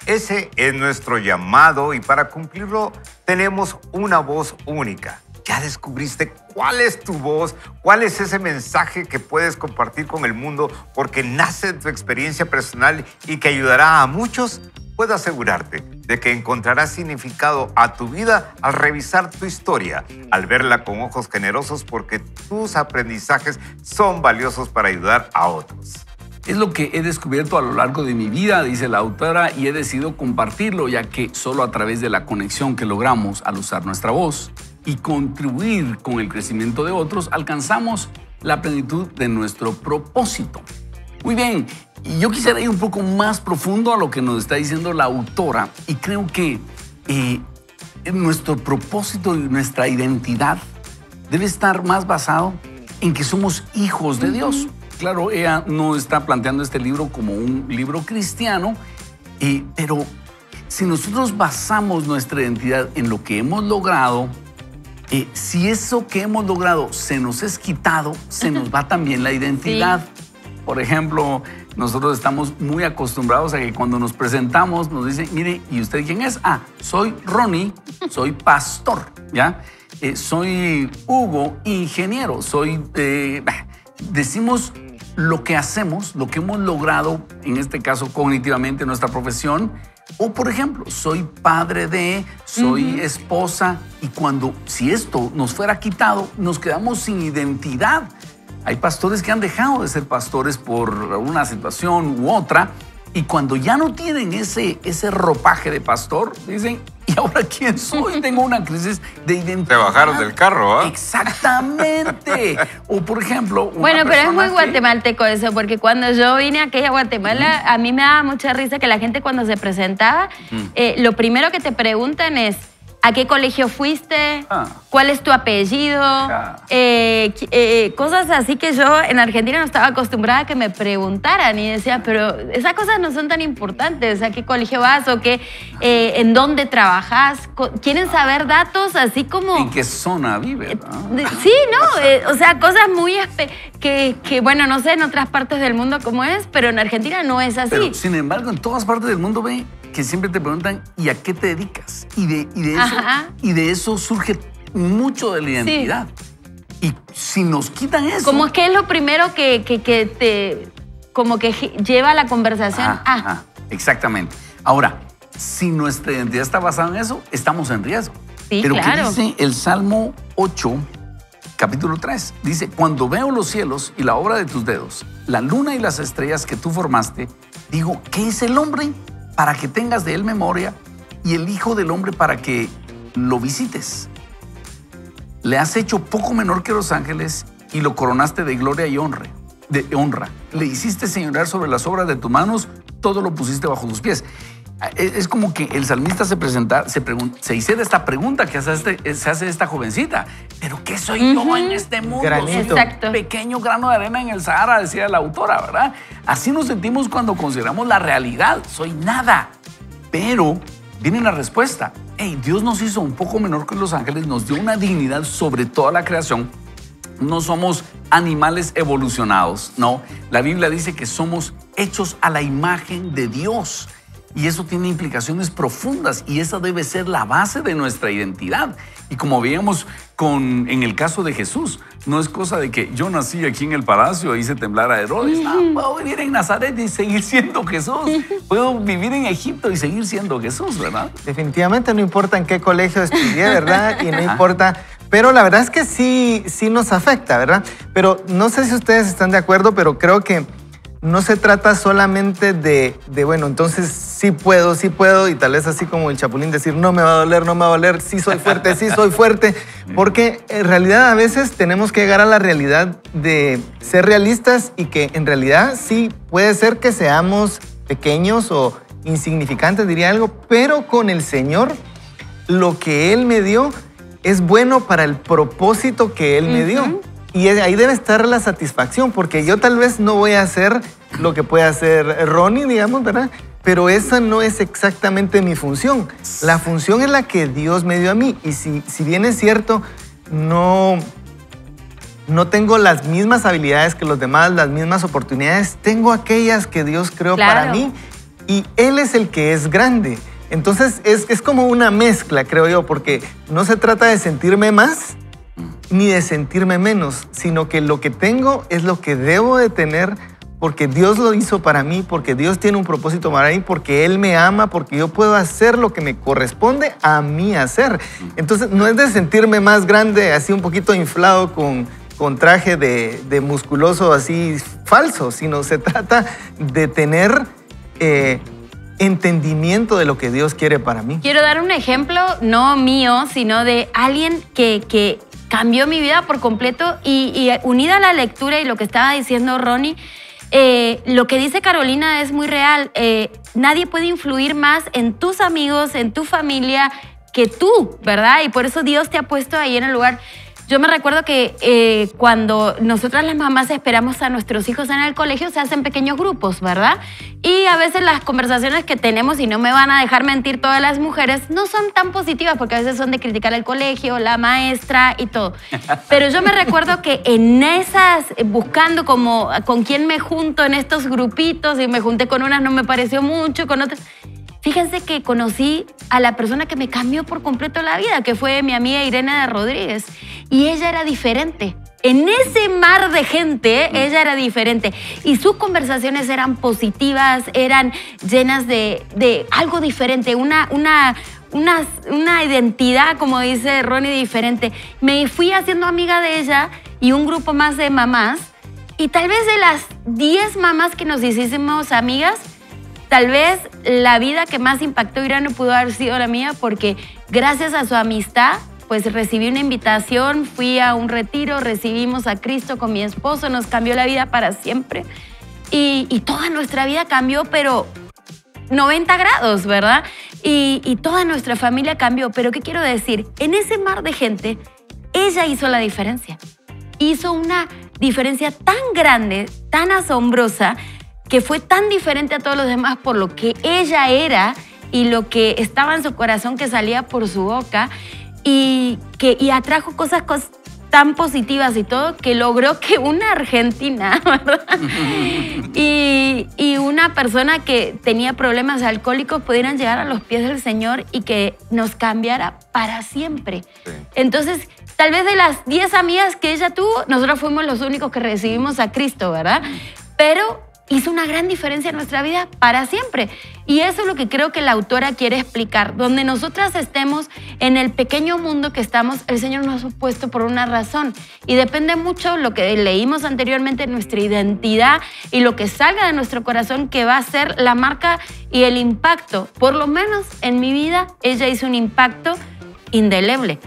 Ese es nuestro llamado y para cumplirlo tenemos una voz única. ¿Ya descubriste cuál es tu voz? ¿Cuál es ese mensaje que puedes compartir con el mundo porque nace de tu experiencia personal y que ayudará a muchos? Puedo asegurarte de que encontrarás significado a tu vida al revisar tu historia, al verla con ojos generosos porque tus aprendizajes son valiosos para ayudar a otros. Es lo que he descubierto a lo largo de mi vida, dice la autora, y he decidido compartirlo, ya que solo a través de la conexión que logramos al usar nuestra voz y contribuir con el crecimiento de otros, alcanzamos la plenitud de nuestro propósito. Muy bien, y yo quisiera ir un poco más profundo a lo que nos está diciendo la autora, y creo que nuestro propósito y nuestra identidad debe estar más basado en que somos hijos de Dios. Claro, ella no está planteando este libro como un libro cristiano, pero si nosotros basamos nuestra identidad en lo que hemos logrado, si eso que hemos logrado se nos es quitado, se nos va también la identidad. Sí. Por ejemplo, nosotros estamos muy acostumbrados a que cuando nos presentamos nos dicen, mire, ¿y usted quién es? Ah, soy Ronnie, soy pastor, ¿ya? Soy Hugo, ingeniero, decimos lo que hacemos, lo que hemos logrado, en este caso cognitivamente, nuestra profesión. O, por ejemplo, soy padre de, soy esposa, y si esto nos fuera quitado, nos quedamos sin identidad. Hay pastores que han dejado de ser pastores por una situación u otra, y cuando ya no tienen ese ropaje de pastor, dicen, ¿y ahora quién soy? Tengo una crisis de identidad. Te bajaron del carro, ¿ah? Exactamente. O, por ejemplo... Bueno, pero es muy guatemalteco eso, porque cuando yo vine aquí a Guatemala, a mí me daba mucha risa que la gente cuando se presentaba, lo primero que te preguntan es, ¿a qué colegio fuiste? ¿Cuál es tu apellido? Cosas así que yo en Argentina no estaba acostumbrada a que me preguntaran y decía, pero esas cosas no son tan importantes. ¿A qué colegio vas? ¿O en dónde trabajas? ¿Quieren saber datos así como...? ¿En qué zona vives? Sí, ¿no? O sea, cosas muy... que, bueno, no sé en otras partes del mundo cómo es, pero en Argentina no es así. Pero, sin embargo, en todas partes del mundo ve que siempre te preguntan, ¿y a qué te dedicas? Y de eso surge mucho de la identidad. Sí. Y si nos quitan eso... Como es que es lo primero que te... como que lleva la conversación. Exactamente. Ahora, si nuestra identidad está basada en eso, estamos en riesgo. Sí, pero claro. ¿qué dice el Salmo 8, capítulo 3? Dice, cuando veo los cielos y la obra de tus dedos, la luna y las estrellas que tú formaste, digo, ¿qué es el hombre para que tengas de él memoria y el hijo del hombre para que lo visites? Le has hecho poco menor que los ángeles y lo coronaste de gloria y honra. Le hiciste señorear sobre las obras de tus manos, todo lo pusiste bajo tus pies. Es como que el salmista se hiciera esta pregunta que se hace esta jovencita. ¿Pero qué soy yo en este mundo? Granito. Soy un pequeño grano de arena en el Sahara, decía la autora, ¿verdad? Así nos sentimos cuando consideramos la realidad. Soy nada. Pero viene la respuesta. Hey, Dios nos hizo un poco menor que los ángeles, nos dio una dignidad sobre toda la creación. No somos animales evolucionados, no. La Biblia dice que somos hechos a la imagen de Dios. Y eso tiene implicaciones profundas y esa debe ser la base de nuestra identidad. Y como veíamos en el caso de Jesús, no es cosa de que yo nací aquí en el palacio e hice temblar a Herodes. No, puedo vivir en Nazaret y seguir siendo Jesús. Puedo vivir en Egipto y seguir siendo Jesús, ¿verdad? Definitivamente no importa en qué colegio estudié, ¿verdad? Y no importa... Pero la verdad es que sí nos afecta, ¿verdad? Pero no sé si ustedes están de acuerdo, pero creo que no se trata solamente de bueno, entonces sí puedo, y tal vez así como el Chapulín decir, no me va a doler, no me va a doler, sí soy fuerte, porque en realidad a veces tenemos que llegar a la realidad de ser realistas y que en realidad sí puede ser que seamos pequeños o insignificantes, diría algo, pero con el Señor lo que Él me dio es bueno para el propósito que Él me dio. Y ahí debe estar la satisfacción, porque yo tal vez no voy a hacer lo que puede hacer Ronnie, digamos, ¿verdad? Pero esa no es exactamente mi función. La función es la que Dios me dio a mí. Y si bien es cierto, no tengo las mismas habilidades que los demás, las mismas oportunidades, tengo aquellas que Dios creó para mí y Él es el que es grande. Entonces es como una mezcla, creo yo, porque no se trata de sentirme más ni de sentirme menos, sino que lo que tengo es lo que debo de tener porque Dios lo hizo para mí, porque Dios tiene un propósito para mí, porque Él me ama, porque yo puedo hacer lo que me corresponde a mí hacer. Entonces no es de sentirme más grande, así un poquito inflado con traje de musculoso así falso, sino se trata de tener entendimiento de lo que Dios quiere para mí. Quiero dar un ejemplo, no mío, sino de alguien que cambió mi vida por completo y unida a la lectura y lo que estaba diciendo Ronnie, lo que dice Carolina es muy real. Nadie puede influir más en tus amigos, en tu familia, que tú, ¿verdad? Y por eso Dios te ha puesto ahí en el lugar. Yo me recuerdo que cuando nosotras las mamás esperamos a nuestros hijos en el colegio, se hacen pequeños grupos, ¿verdad? Y a veces las conversaciones que tenemos, y no me van a dejar mentir todas las mujeres, no son tan positivas porque a veces son de criticar el colegio, la maestra y todo. Pero yo me recuerdo que en esas, buscando como con quién me junto en estos grupitos, y me junté con unas, no me pareció mucho, con otras... Fíjense que conocí a la persona que me cambió por completo la vida, que fue mi amiga Irene de Rodríguez. Y ella era diferente. En ese mar de gente, ella era diferente. Y sus conversaciones eran positivas, eran llenas de algo diferente, una identidad, como dice Ronnie, diferente. Me fui haciendo amiga de ella y un grupo más de mamás. Y tal vez de las 10 mamás que nos hicimos amigas, tal vez la vida que más impactó Irene pudo haber sido la mía, porque gracias a su amistad, pues recibí una invitación, fui a un retiro, recibimos a Cristo con mi esposo, nos cambió la vida para siempre. Y toda nuestra vida cambió, pero 90 grados, ¿verdad? Y toda nuestra familia cambió. Pero ¿qué quiero decir? En ese mar de gente, ella hizo la diferencia. Hizo una diferencia tan grande, tan asombrosa, que fue tan diferente a todos los demás por lo que ella era y lo que estaba en su corazón que salía por su boca y atrajo cosas tan positivas y todo, que logró que una argentina, ¿verdad? y una persona que tenía problemas alcohólicos pudieran llegar a los pies del Señor y que nos cambiara para siempre. Sí. Entonces, tal vez de las 10 amigas que ella tuvo, nosotros fuimos los únicos que recibimos a Cristo, ¿verdad? Pero hizo una gran diferencia en nuestra vida para siempre. Y eso es lo que creo que la autora quiere explicar. Donde nosotras estemos en el pequeño mundo que estamos, el Señor nos ha puesto por una razón. Y depende mucho lo que leímos anteriormente, nuestra identidad y lo que salga de nuestro corazón, que va a ser la marca y el impacto. Por lo menos en mi vida, ella hizo un impacto indeleble.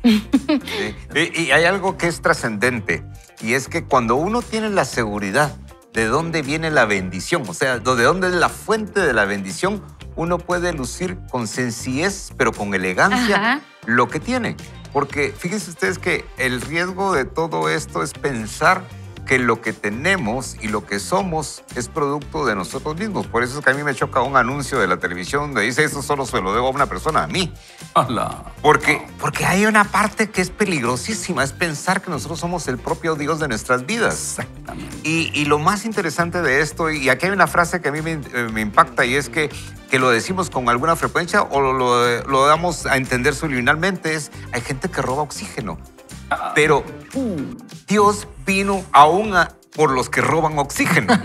Sí. Y hay algo que es trascendente, y es que cuando uno tiene la seguridad de dónde viene la bendición, o sea, de dónde es la fuente de la bendición, uno puede lucir con sencillez, pero con elegancia, lo que tiene. Porque fíjense ustedes que el riesgo de todo esto es pensar que lo que tenemos y lo que somos es producto de nosotros mismos. Por eso es que a mí me choca un anuncio de la televisión donde dice: eso solo se lo debo a una persona, a mí. Hola. Porque hay una parte que es peligrosísima, es pensar que nosotros somos el propio Dios de nuestras vidas. Exactamente. Y lo más interesante de esto, y aquí hay una frase que a mí me impacta, y es que lo decimos con alguna frecuencia o lo damos a entender subliminalmente, es: hay gente que roba oxígeno. Pero Dios vino aún por los que roban oxígeno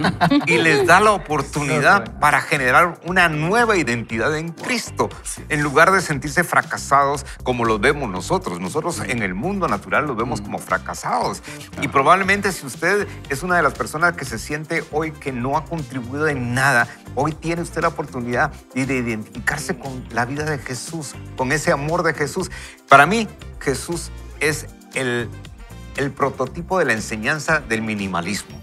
y les da la oportunidad para generar una nueva identidad en Cristo, en lugar de sentirse fracasados como los vemos nosotros. Nosotros en el mundo natural los vemos como fracasados. Y probablemente si usted es una de las personas que se siente hoy que no ha contribuido en nada, Hoy tiene usted la oportunidad de identificarse con la vida de Jesús, con ese amor de Jesús. Para mí, Jesús es el prototipo de la enseñanza del minimalismo.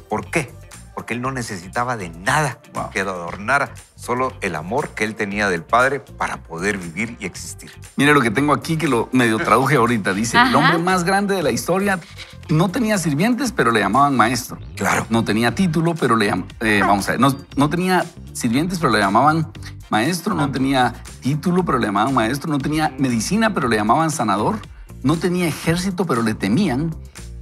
¿Por qué? Porque él no necesitaba de nada que adornara, solo el amor que él tenía del Padre para poder vivir y existir. Mire lo que tengo aquí, que lo medio traduje ahorita. Dice, el hombre más grande de la historia no tenía sirvientes, pero le llamaban maestro. Claro. No tenía título, pero le llamaban... vamos a ver, no tenía sirvientes, pero le llamaban maestro. No tenía título, pero le llamaban maestro. No tenía medicina, pero le llamaban sanador. No tenía ejército, pero le temían.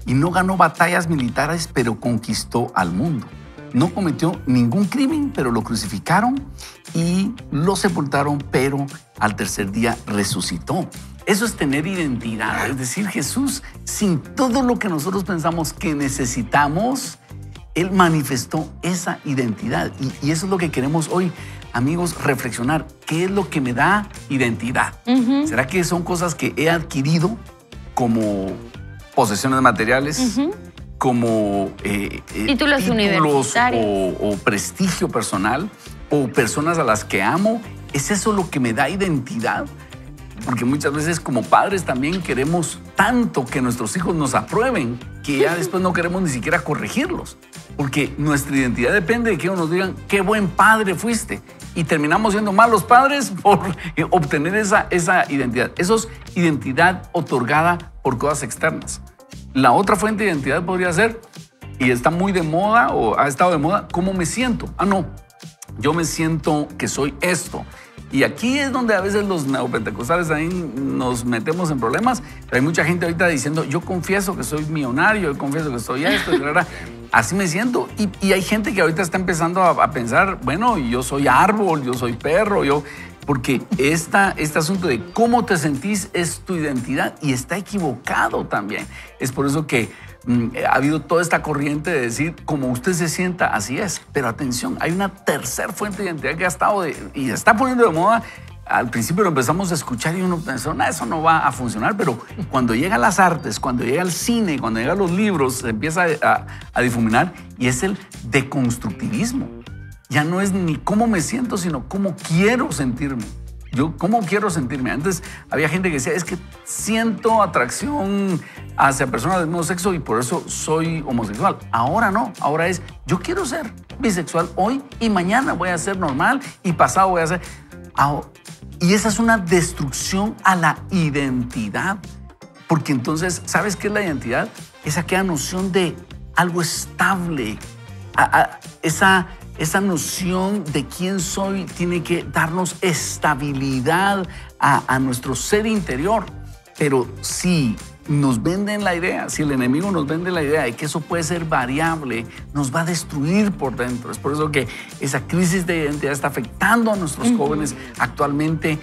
Y no ganó batallas militares, pero conquistó al mundo. No cometió ningún crimen, pero lo crucificaron y lo sepultaron, pero al tercer día resucitó. Eso es tener identidad. Es decir, Jesús, sin todo lo que nosotros pensamos que necesitamos, Él manifestó esa identidad. Y eso es lo que queremos hoy, amigos, reflexionar. ¿Qué es lo que me da identidad? ¿Será que son cosas que he adquirido como posesiones materiales? Como títulos universitarios o prestigio personal o personas a las que amo. ¿Es eso lo que me da identidad? Porque muchas veces como padres también queremos tanto que nuestros hijos nos aprueben que ya después no queremos ni siquiera corregirlos. Porque nuestra identidad depende de que ellos nos digan qué buen padre fuiste. Y terminamos siendo malos padres por obtener esa identidad. Eso es identidad otorgada por cosas externas. La otra fuente de identidad podría ser, y está muy de moda o ha estado de moda, ¿cómo me siento? No, yo me siento que soy esto. Y aquí es donde a veces los neopentecostales ahí nos metemos en problemas, pero hay mucha gente ahorita diciendo, yo confieso que soy millonario, yo confieso que soy esto, y así me siento. Y hay gente que ahorita está empezando a pensar, bueno, yo soy árbol, yo soy perro, porque este asunto de cómo te sentís es tu identidad y está equivocado también. Es por eso que ha habido toda esta corriente de decir, como usted se sienta, así es. Pero atención, hay una tercera fuente de identidad que ha estado y se está poniendo de moda. Al principio lo empezamos a escuchar y uno pensó, no, eso no va a funcionar. Pero cuando llega a las artes, cuando llega al cine, cuando llega a los libros, se empieza a difuminar y es el deconstructivismo. Ya no es ni cómo me siento, sino cómo quiero sentirme. Yo, ¿cómo quiero sentirme? Antes había gente que decía, es que siento atracción hacia personas del mismo sexo y por eso soy homosexual. Ahora no, ahora es, yo quiero ser bisexual hoy y mañana voy a ser normal y pasado voy a ser... Y esa es una destrucción a la identidad. Porque entonces, ¿sabes qué es la identidad? Es aquella noción de algo estable, esa noción de quién soy tiene que darnos estabilidad a nuestro ser interior. Pero si nos venden la idea, si el enemigo nos vende la idea de que eso puede ser variable, nos va a destruir por dentro. Es por eso que esa crisis de identidad está afectando a nuestros jóvenes actualmente,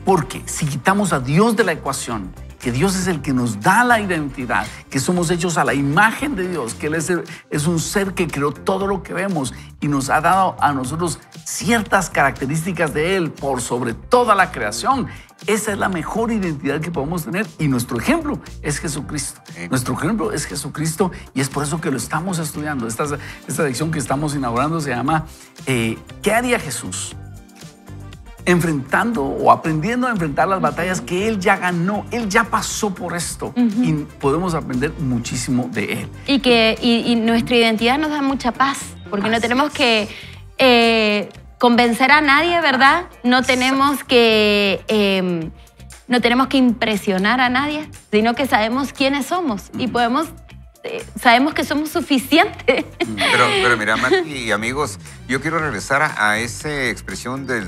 porque si quitamos a Dios de la ecuación, que Dios es el que nos da la identidad, que somos hechos a la imagen de Dios, que Él es un ser que creó todo lo que vemos y nos ha dado a nosotros ciertas características de Él por sobre toda la creación. Esa es la mejor identidad que podemos tener y nuestro ejemplo es Jesucristo. Nuestro ejemplo es Jesucristo y es por eso que lo estamos estudiando. Esta lección que estamos inaugurando se llama ¿qué haría Jesús? Enfrentando o aprendiendo a enfrentar las batallas que Él ya ganó. Él ya pasó por esto y podemos aprender muchísimo de Él. Y nuestra identidad nos da mucha paz, porque no tenemos que convencer a nadie, ¿verdad? No tenemos que impresionar a nadie, sino que sabemos quiénes somos y sabemos que somos suficientes. Pero mira, Mati y amigos, yo quiero regresar a esa expresión de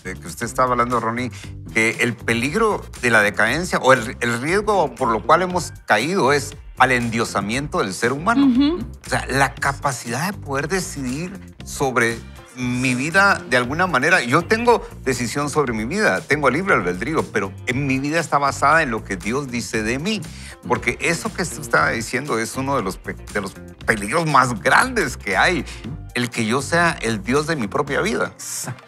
que usted estaba hablando, Ronnie, que el peligro de la decadencia o el riesgo por lo cual hemos caído es al endiosamiento del ser humano. O sea, la capacidad de poder decidir sobre mi vida de alguna manera. Yo tengo decisión sobre mi vida, tengo libre albedrío, pero en mi vida está basada en lo que Dios dice de mí. Porque eso que usted estaba diciendo es uno de los peligros más grandes que hay. El que yo sea el Dios de mi propia vida.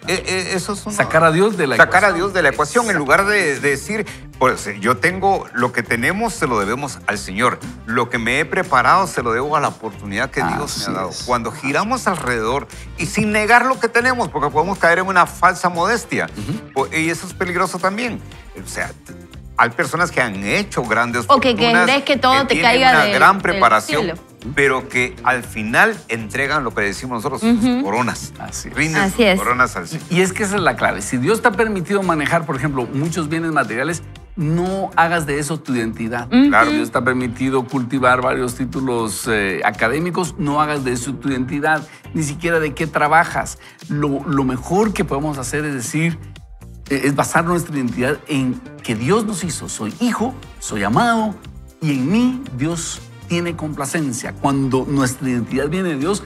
Eso es sacar a Dios de la ecuación. Sacar a Dios de la ecuación en lugar de decir, Pues yo tengo, lo que tenemos se lo debemos al Señor. Lo que me he preparado se lo debo a la oportunidad que Dios me ha dado. Cuando giramos alrededor y sin negar lo que tenemos, porque podemos caer en una falsa modestia. Y eso es peligroso también. O sea, hay personas que han hecho grandes fortunas, que crees que todo te tienen caiga una gran preparación, del cielo, pero que al final entregan lo que decimos nosotros, coronas. Rinden sus coronas al Señor. Y es que esa es la clave. Si Dios te ha permitido manejar, por ejemplo, muchos bienes materiales, no hagas de eso tu identidad. Claro. Dios te ha permitido cultivar varios títulos académicos, no hagas de eso tu identidad, ni siquiera de qué trabajas. Lo mejor que podemos hacer es decir, es basar nuestra identidad en que Dios nos hizo. Soy hijo, soy amado y en mí Dios tiene complacencia. Cuando nuestra identidad viene de Dios,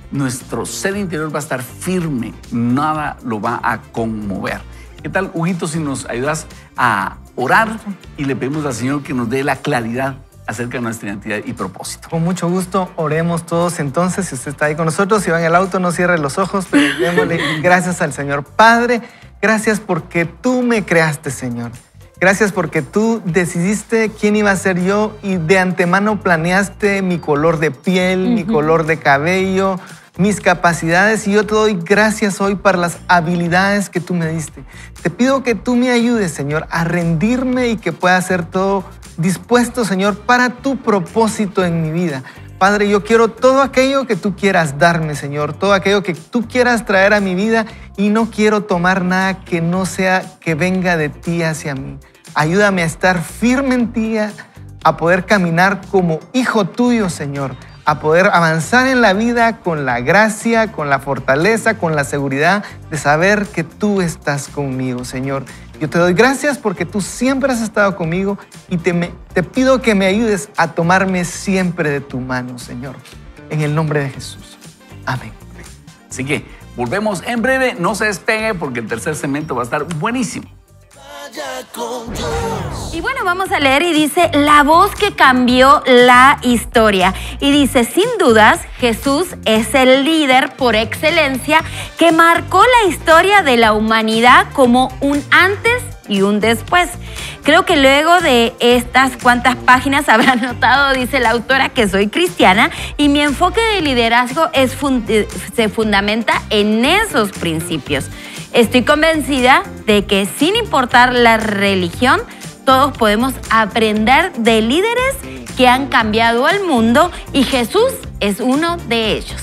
nuestro ser interior va a estar firme, nada lo va a conmover. ¿Qué tal, Huguito, si nos ayudas a orar y le pedimos al Señor que nos dé la claridad acerca de nuestra identidad y propósito? Con mucho gusto, oremos todos entonces. Si usted está ahí con nosotros, si va en el auto, no cierre los ojos, pero démosle gracias al Señor. Padre, gracias porque tú me creaste, Señor. Gracias porque tú decidiste quién iba a ser yo y de antemano planeaste mi color de piel, mi color de cabello, mis capacidades, y yo te doy gracias hoy para las habilidades que tú me diste. Te pido que tú me ayudes, Señor, a rendirme y que pueda hacer todo dispuesto, Señor, para tu propósito en mi vida. Padre, yo quiero todo aquello que tú quieras darme, Señor, todo aquello que tú quieras traer a mi vida, y no quiero tomar nada que no sea que venga de ti hacia mí. Ayúdame a estar firme en ti, a poder caminar como hijo tuyo, Señor, a poder avanzar en la vida con la gracia, con la fortaleza, con la seguridad de saber que tú estás conmigo, Señor. Yo te doy gracias porque tú siempre has estado conmigo y te pido que me ayudes a tomarme siempre de tu mano, Señor. En el nombre de Jesús. Amén. Así que volvemos en breve. No se despegue porque el tercer segmento va a estar buenísimo. Y bueno, vamos a leer y dice, la voz que cambió la historia. Y dice, sin dudas, Jesús es el líder por excelencia que marcó la historia de la humanidad como un antes y un después. Creo que luego de estas cuantas páginas habrán notado, dice la autora, que soy cristiana y mi enfoque de liderazgo se fundamenta en esos principios. Estoy convencida de que sin importar la religión, todos podemos aprender de líderes que han cambiado al mundo y Jesús es uno de ellos.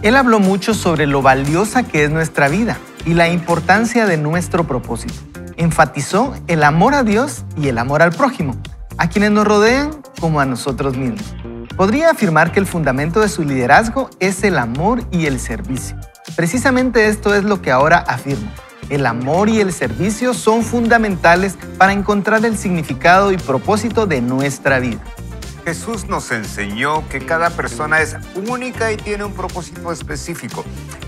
Él habló mucho sobre lo valiosa que es nuestra vida y la importancia de nuestro propósito. Enfatizó el amor a Dios y el amor al prójimo, a quienes nos rodean como a nosotros mismos. Podría afirmar que el fundamento de su liderazgo es el amor y el servicio. Precisamente esto es lo que ahora afirmo. El amor y el servicio son fundamentales para encontrar el significado y propósito de nuestra vida. Jesús nos enseñó que cada persona es única y tiene un propósito específico.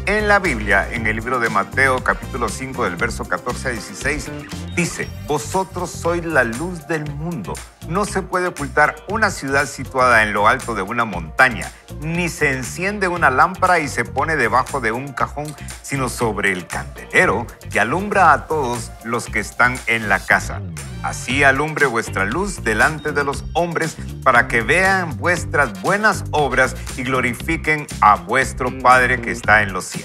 En la Biblia, en el libro de Mateo, capítulo 5, del verso 14 a 16, dice, vosotros sois la luz del mundo. No se puede ocultar una ciudad situada en lo alto de una montaña, ni se enciende una lámpara y se pone debajo de un cajón, sino sobre el candelero y alumbra a todos los que están en la casa. Así alumbre vuestra luz delante de los hombres para que vean vuestras buenas obras y glorifiquen a vuestro Padre que está en los cielos.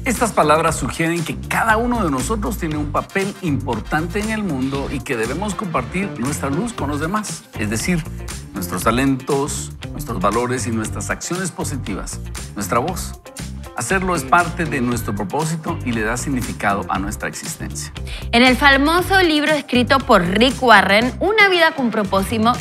Estas palabras sugieren que cada uno de nosotros tiene un papel importante en el mundo y que debemos compartir nuestra luz con los demás, es decir, nuestros talentos, nuestros valores y nuestras acciones positivas, nuestra voz. Hacerlo es parte de nuestro propósito y le da significado a nuestra existencia. En el famoso libro escrito por Rick Warren, Una vida con propósito,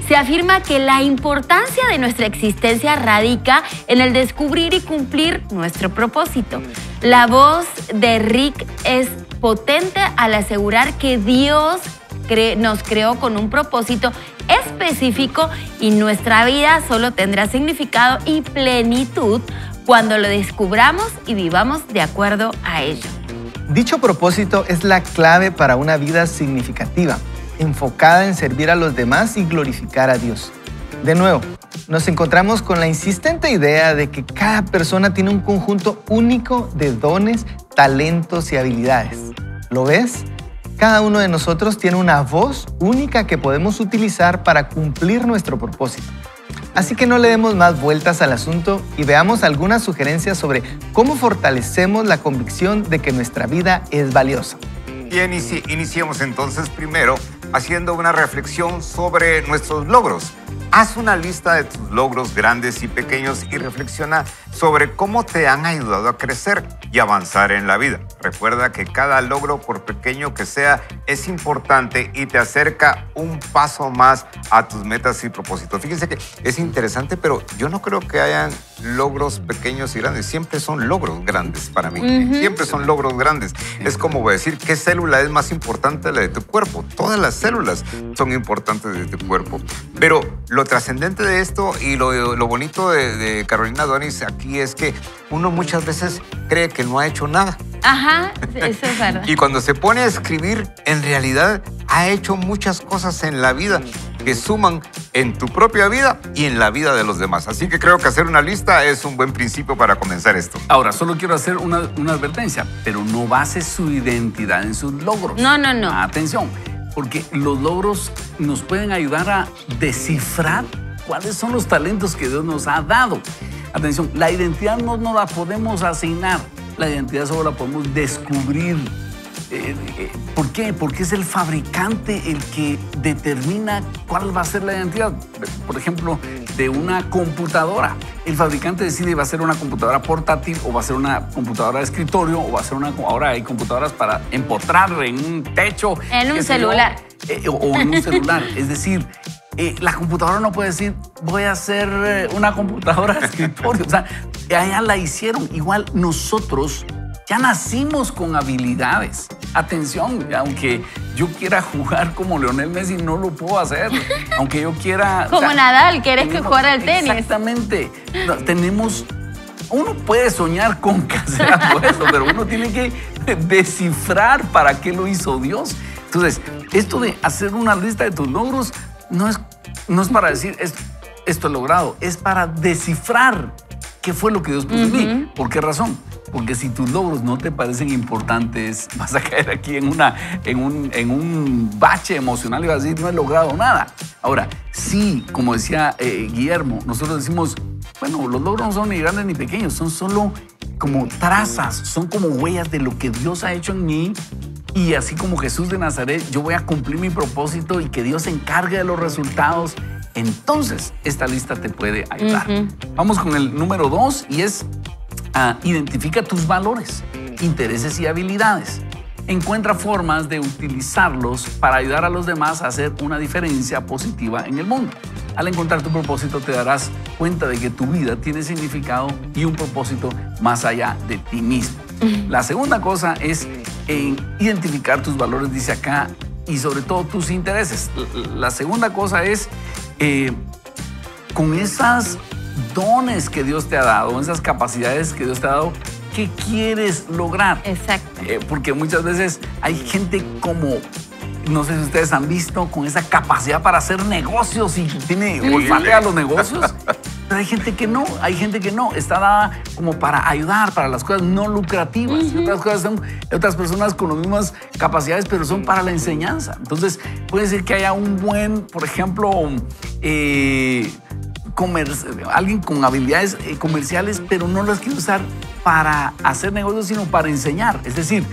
se afirma que la importancia de nuestra existencia radica en el descubrir y cumplir nuestro propósito. La voz de Rick es potente al asegurar que Dios nos creó con un propósito específico y nuestra vida solo tendrá significado y plenitud cuando lo descubramos y vivamos de acuerdo a ello. Dicho propósito es la clave para una vida significativa, enfocada en servir a los demás y glorificar a Dios. De nuevo, nos encontramos con la insistente idea de que cada persona tiene un conjunto único de dones, talentos y habilidades. ¿Lo ves? Cada uno de nosotros tiene una voz única que podemos utilizar para cumplir nuestro propósito. Así que no le demos más vueltas al asunto y veamos algunas sugerencias sobre cómo fortalecemos la convicción de que nuestra vida es valiosa. Bien, iniciemos entonces primero haciendo una reflexión sobre nuestros logros. Haz una lista de tus logros grandes y pequeños y reflexiona sobre cómo te han ayudado a crecer y avanzar en la vida. Recuerda que cada logro, por pequeño que sea, es importante y te acerca un paso más a tus metas y propósitos. Fíjense que es interesante, pero yo no creo que hayan logros pequeños y grandes. Siempre son logros grandes para mí. Siempre son logros grandes. Es como decir, ¿qué célula es más importante de la de tu cuerpo? Todas las células son importantes de tu cuerpo. Pero lo trascendente de esto y lo bonito de Carolina Donis aquí es que uno muchas veces cree que no ha hecho nada. Ajá, eso es verdad. Y cuando se pone a escribir, en realidad ha hecho muchas cosas en la vida que suman en tu propia vida y en la vida de los demás. Así que creo que hacer una lista es un buen principio para comenzar esto. Ahora, solo quiero hacer una advertencia, pero no base su identidad en sus logros. No, no, no. Atención, porque los logros nos pueden ayudar a descifrar cuáles son los talentos que Dios nos ha dado. Atención, la identidad no nos la podemos asignar, la identidad solo la podemos descubrir. ¿Por qué? Porque es el fabricante el que determina cuál va a ser la identidad. Por ejemplo, de una computadora. El fabricante decide va a ser una computadora portátil o va a ser una computadora de escritorio o va a ser una... Ahora hay computadoras para empotrar en un techo. En un celular. O en un celular. Es decir, la computadora no puede decir voy a hacer una computadora de escritorio. O sea, allá la hicieron. Igual nosotros ya nacimos con habilidades. Atención, aunque yo quiera jugar como Lionel Messi, no lo puedo hacer. Aunque yo quiera... Como Nadal, quieres que jugara al tenis. Exactamente. Uno puede soñar con que hacer algo eso, pero uno tiene que descifrar para qué lo hizo Dios. Entonces, esto de hacer una lista de tus logros no es para decir esto he logrado, es para descifrar qué fue lo que Dios puso en mí. ¿Por qué razón? Porque si tus logros no te parecen importantes, vas a caer aquí en un bache emocional y vas a decir, no he logrado nada. Ahora, sí, como decía Guillermo, nosotros decimos, bueno, los logros no son ni grandes ni pequeños, son solo como trazas, son como huellas de lo que Dios ha hecho en mí. Y así como Jesús de Nazaret, yo voy a cumplir mi propósito y que Dios se encargue de los resultados. Entonces, esta lista te puede ayudar. Vamos con el número 2 y es... identifica tus valores, intereses y habilidades. Encuentra formas de utilizarlos para ayudar a los demás a hacer una diferencia positiva en el mundo. Al encontrar tu propósito te darás cuenta de que tu vida tiene significado y un propósito más allá de ti mismo. La segunda cosa es identificar tus valores, dice acá, y sobre todo tus intereses. La segunda cosa es con esas dones que Dios te ha dado, esas capacidades que Dios te ha dado, ¿qué quieres lograr? Exacto. Porque muchas veces hay gente como, no sé si ustedes han visto, con esa capacidad para hacer negocios y tiene olfatea a los negocios. Pero hay gente que no, está dada como para ayudar, para las cosas no lucrativas. Y otras cosas son otras personas con las mismas capacidades, pero son para la enseñanza. Entonces, puede ser que haya un buen, por ejemplo, alguien con habilidades comerciales, pero no las quiere usar para hacer negocios, sino para enseñar. Es decir,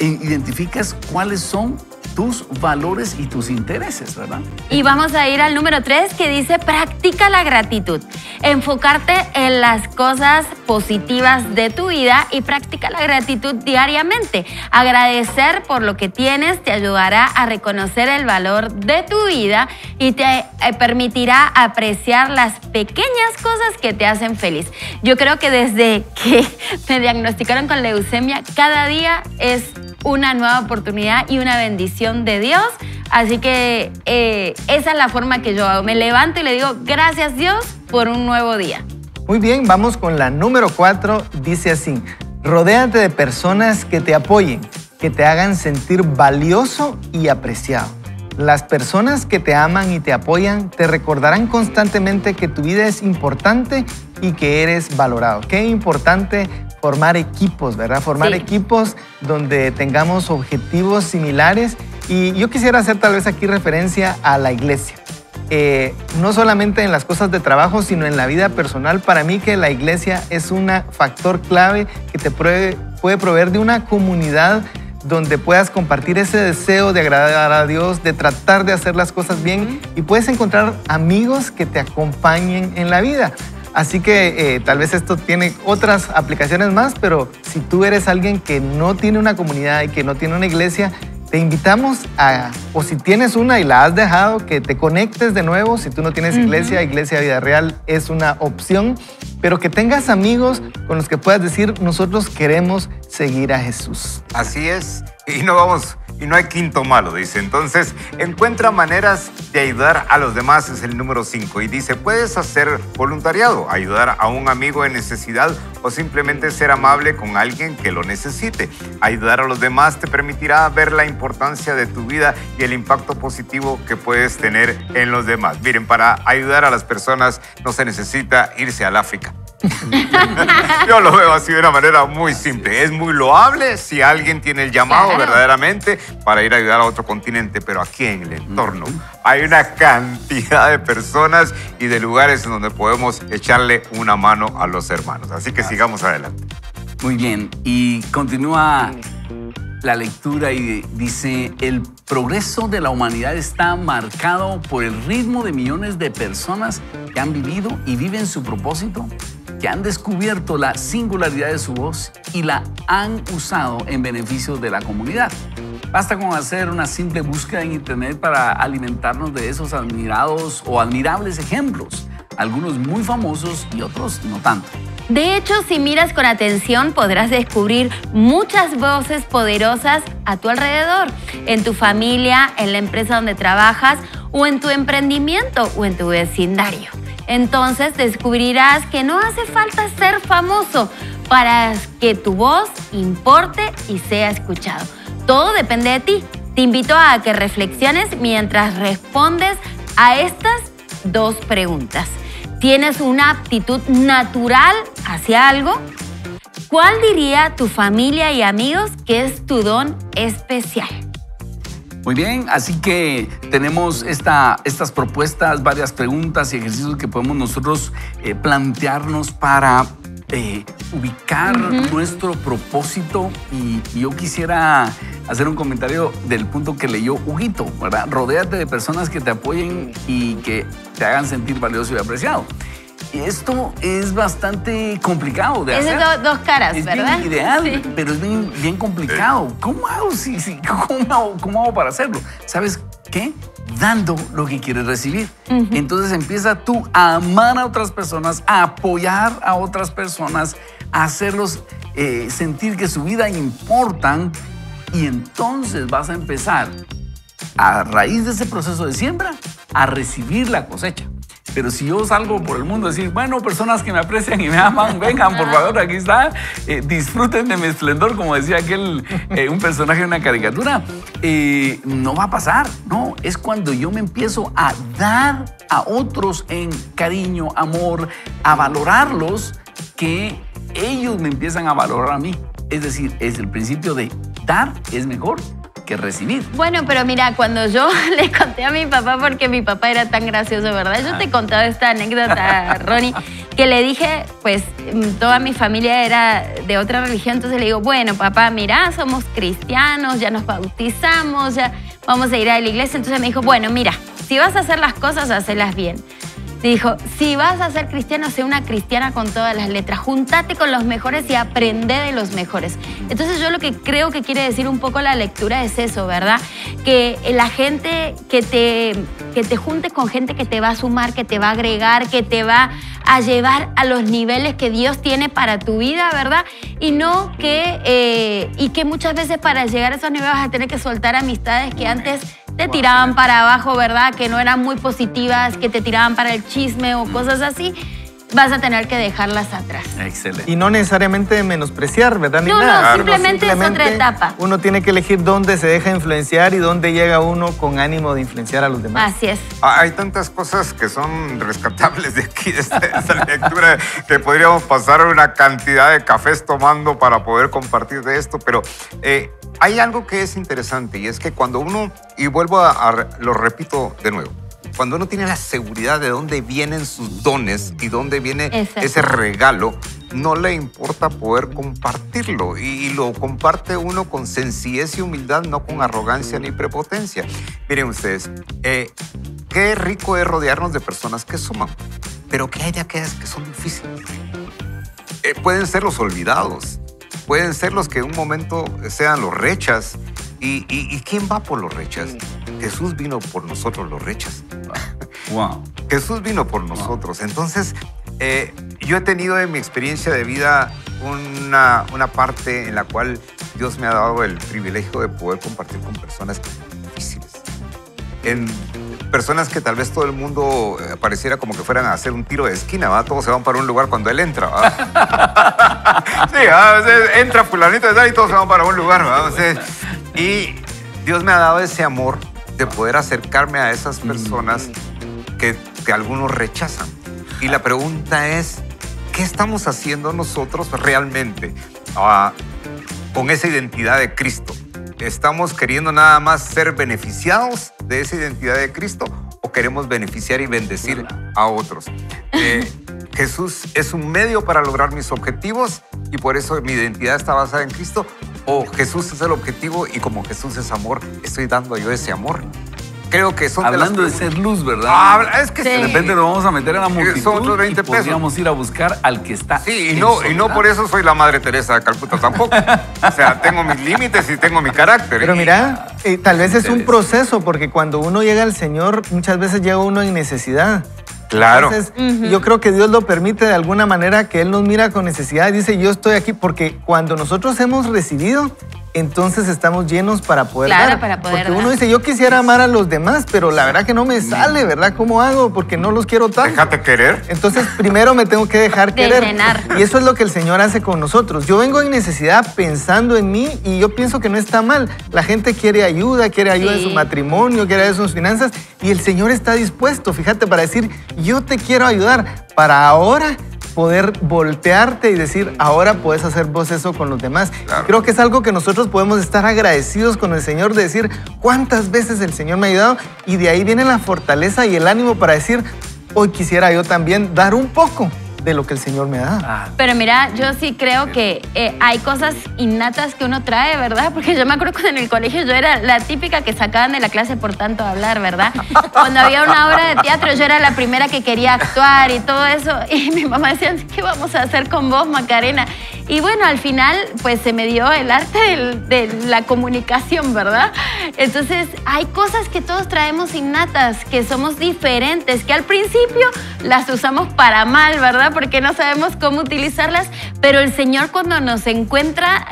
identificas cuáles son tus valores y tus intereses, ¿verdad? Y vamos a ir al número 3 que dice practica la gratitud. Enfocarte en las cosas positivas de tu vida y practica la gratitud diariamente. Agradecer por lo que tienes te ayudará a reconocer el valor de tu vida y te permitirá apreciar las pequeñas cosas que te hacen feliz. Yo creo que desde que me diagnosticaron con leucemia, cada día es una nueva oportunidad y una bendición de Dios. Así que esa es la forma que yo hago. Me levanto y le digo, gracias Dios por un nuevo día. Muy bien, vamos con la número 4. Dice así, rodéate de personas que te apoyen, que te hagan sentir valioso y apreciado. Las personas que te aman y te apoyan te recordarán constantemente que tu vida es importante y que eres valorado. Qué importante formar equipos, ¿verdad? Formar equipos donde tengamos objetivos similares. Y yo quisiera hacer tal vez aquí referencia a la iglesia. No solamente en las cosas de trabajo, sino en la vida personal. Para mí que la iglesia es un factor clave que te puede proveer de una comunidad donde puedas compartir ese deseo de agradar a Dios, de tratar de hacer las cosas bien y puedes encontrar amigos que te acompañen en la vida. Así que tal vez esto tiene otras aplicaciones más, pero si tú eres alguien que no tiene una comunidad y que no tiene una iglesia, te invitamos o si tienes una y la has dejado, que te conectes de nuevo. Si tú no tienes iglesia, Iglesia Vida Real es una opción, pero que tengas amigos con los que puedas decir, nosotros queremos seguir a Jesús. Así es, y no hay quinto malo, dice. Entonces, encuentra maneras de ayudar a los demás, es el número 5. Y dice, puedes hacer voluntariado, ayudar a un amigo en necesidad o simplemente ser amable con alguien que lo necesite. Ayudar a los demás te permitirá ver la importancia de tu vida y el impacto positivo que puedes tener en los demás. Miren, para ayudar a las personas no se necesita irse al África. Yo lo veo así de una manera muy simple. Es muy loable si alguien tiene el llamado verdaderamente para ir a ayudar a otro continente, pero aquí en el entorno hay una cantidad de personas y de lugares en donde podemos echarle una mano a los hermanos. Así que sigamos adelante. Muy bien, y continúa la lectura y dice, el progreso de la humanidad está marcado por el ritmo de millones de personas que han vivido y viven su propósito, que han descubierto la singularidad de su voz y la han usado en beneficio de la comunidad. Basta con hacer una simple búsqueda en internet para alimentarnos de esos admirados o admirables ejemplos, algunos muy famosos y otros no tanto. De hecho, si miras con atención, podrás descubrir muchas voces poderosas a tu alrededor, en tu familia, en la empresa donde trabajas, o en tu emprendimiento, o en tu vecindario. Entonces descubrirás que no hace falta ser famoso para que tu voz importe y sea escuchado. Todo depende de ti. Te invito a que reflexiones mientras respondes a estas dos preguntas. ¿Tienes una aptitud natural hacia algo? ¿Cuál diría tu familia y amigos que es tu don especial? Muy bien, así que tenemos estas propuestas, varias preguntas y ejercicios que podemos nosotros plantearnos para ubicar nuestro propósito. Y yo quisiera hacer un comentario del punto que leyó Huguito, ¿verdad? Rodéate de personas que te apoyen y que te hagan sentir valioso y apreciado. Y esto es bastante complicado de hacer. Es dos caras, es ¿verdad? Bien ideal, sí, pero es bien complicado. ¿Cómo hago? ¿Cómo hago para hacerlo? ¿Sabes qué? Dando lo que quieres recibir. Entonces empieza tú a amar a otras personas, a apoyar a otras personas, a hacerlos sentir que su vida importan, y entonces vas a empezar, a raíz de ese proceso de siembra, a recibir la cosecha. Pero si yo salgo por el mundo a decir, bueno, personas que me aprecian y me aman, vengan, por favor, aquí está, disfruten de mi esplendor, como decía un personaje de una caricatura, no va a pasar. No, es cuando yo me empiezo a dar a otros en cariño, amor, a valorarlos, que ellos me empiezan a valorar a mí. Es decir, es el principio de dar es mejor que recibir. Bueno, pero mira, cuando yo le conté a mi papá, porque mi papá era tan gracioso, ¿verdad? Yo te he contado esta anécdota, Ronnie, que le dije, pues toda mi familia era de otra religión, entonces le digo, bueno, papá, mira, somos cristianos, ya nos bautizamos, ya vamos a ir a la iglesia. Entonces me dijo, bueno, mira, si vas a hacer las cosas, hacelas bien. Dijo, si vas a ser cristiano, sé una cristiana con todas las letras. Júntate con los mejores y aprende de los mejores. Entonces yo lo que creo que quiere decir un poco la lectura es eso, ¿verdad? Que la gente, que te juntes con gente que te va a sumar, que te va a agregar, que te va a llevar a los niveles que Dios tiene para tu vida, ¿verdad? Y no que muchas veces para llegar a esos niveles vas a tener que soltar amistades que antes te tiraban para abajo, ¿verdad? Que no eran muy positivas, que te tiraban para el chisme o cosas así. vas a tener que dejarlas atrás. Excelente. Y no necesariamente menospreciar, ¿verdad? Ni No, nada. simplemente es otra etapa. Uno tiene que elegir dónde se deja influenciar y dónde llega uno con ánimo de influenciar a los demás. Así es. Hay tantas cosas que son rescatables de aquí, de esta lectura, que podríamos pasar una cantidad de cafés tomando para poder compartir de esto, pero hay algo que es interesante y es que cuando uno, y vuelvo lo repito de nuevo, cuando uno tiene la seguridad de dónde vienen sus dones y dónde viene ese regalo, no le importa poder compartirlo y lo comparte uno con sencillez y humildad, no con arrogancia ni prepotencia. Miren ustedes, qué rico es rodearnos de personas que suman, pero que hay de aquellas que son difíciles. Pueden ser los olvidados, pueden ser los que en un momento sean los rechas. ¿Y quién va por los rechas? Jesús vino por nosotros los rechas. Wow. Jesús vino por nosotros. Entonces, yo he tenido en mi experiencia de vida una parte en la cual Dios me ha dado el privilegio de poder compartir con personas difíciles. Personas que tal vez todo el mundo pareciera como que fueran a hacer un tiro de esquina, ¿va? Todos se van para un lugar cuando él entra, ¿va? Sí, entra fulanito de tal y todos se van para un lugar, ¿va? Y Dios me ha dado ese amor de poder acercarme a esas personas que algunos rechazan. Y la pregunta es, ¿qué estamos haciendo nosotros realmente con esa identidad de Cristo? ¿Estamos queriendo nada más ser beneficiados de esa identidad de Cristo o queremos beneficiar y bendecir a otros? Jesús es un medio para lograr mis objetivos y por eso mi identidad está basada en Cristo, o Jesús es el objetivo y como Jesús es amor, estoy dando yo ese amor. Creo que son hablando de ser luz, ¿verdad? Es que de repente nos vamos a meter a la multitud son otros 20 y podríamos ir a buscar al que está. Sí, y no por eso soy la Madre Teresa de Calcuta tampoco. O sea, tengo mis límites y tengo mi carácter. Pero mira, tal vez es un proceso, porque cuando uno llega al Señor, muchas veces llega uno en necesidad. Claro. Entonces, yo creo que Dios lo permite de alguna manera, que Él nos mira con necesidad y dice, yo estoy aquí, porque cuando nosotros hemos recibido, entonces estamos llenos para poder dar. Para poder porque uno dice, yo quisiera amar a los demás, pero la verdad que no me sale, ¿verdad? ¿Cómo hago? Porque no los quiero tanto. Déjate querer. Entonces, primero me tengo que dejar querer. Llenar. Y eso es lo que el Señor hace con nosotros. Yo vengo en necesidad pensando en mí y yo pienso que no está mal. La gente quiere ayuda en su matrimonio, quiere ayuda en sus finanzas y el Señor está dispuesto, fíjate, para decir, yo te quiero ayudar para ahora poder voltearte y decir, ahora puedes hacer vos eso con los demás. Claro. Creo que es algo que nosotros podemos estar agradecidos con el Señor, de decir cuántas veces el Señor me ha ayudado, y de ahí viene la fortaleza y el ánimo para decir, hoy quisiera yo también dar un poco de lo que el Señor me da. Pero mira, yo sí creo que hay cosas innatas que uno trae, ¿verdad? Porque yo me acuerdo cuando en el colegio yo era la típica que sacaban de la clase por tanto hablar, ¿verdad? Cuando había una obra de teatro yo era la primera que quería actuar y todo eso. Y mi mamá decía, ¿qué vamos a hacer con vos, Macarena? Y bueno, al final pues se me dio el arte de la comunicación, ¿verdad? Entonces hay cosas que todos traemos innatas, que somos diferentes, que al principio las usamos para mal, ¿verdad? Porque no sabemos cómo utilizarlas, pero el Señor cuando nos encuentra,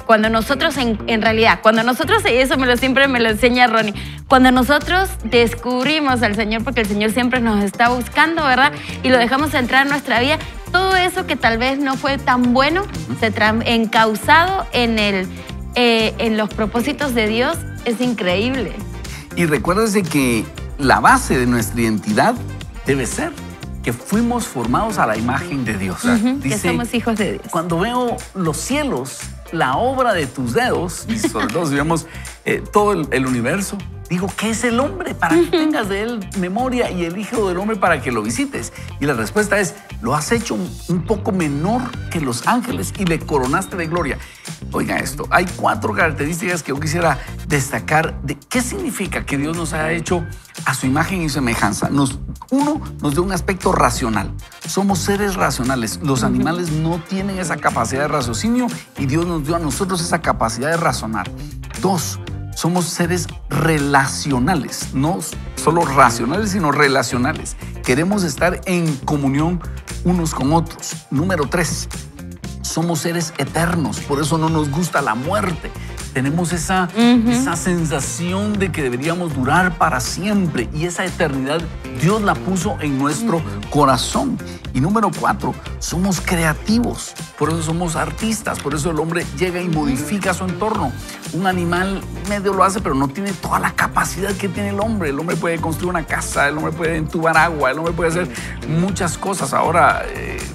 cuando nosotros en realidad, cuando nosotros, y eso siempre me lo enseña Ronnie, cuando nosotros descubrimos al Señor, porque el Señor siempre nos está buscando, ¿verdad? Y lo dejamos entrar en nuestra vida, todo eso que tal vez no fue tan bueno, encauzado en los propósitos de Dios, es increíble. Y recuérdese que la base de nuestra identidad debe ser que fuimos formados a la imagen de Dios. Dice, que somos hijos de Dios. Cuando veo los cielos, la obra de tus dedos, y sobre todo si vemos todo el universo, digo, ¿qué es el hombre para que tengas de él memoria y el Hijo del Hombre para que lo visites? Y la respuesta es, lo has hecho un poco menor que los ángeles y le coronaste de gloria. Oiga esto, hay 4 características que yo quisiera destacar de qué significa que Dios nos haya hecho a su imagen y semejanza. Uno, nos dio un aspecto racional. Somos seres racionales. Los animales no tienen esa capacidad de raciocinio y Dios nos dio a nosotros esa capacidad de razonar. 2, somos seres relacionales, no solo racionales, sino relacionales. Queremos estar en comunión unos con otros. Número 3, somos seres eternos, por eso no nos gusta la muerte. Tenemos esa sensación de que deberíamos durar para siempre y esa eternidad Dios la puso en nuestro corazón. Y número 4, somos creativos. Por eso somos artistas. Por eso el hombre llega y modifica su entorno. Un animal medio lo hace, pero no tiene toda la capacidad que tiene el hombre. El hombre puede construir una casa, el hombre puede entubar agua, el hombre puede hacer muchas cosas. Ahora,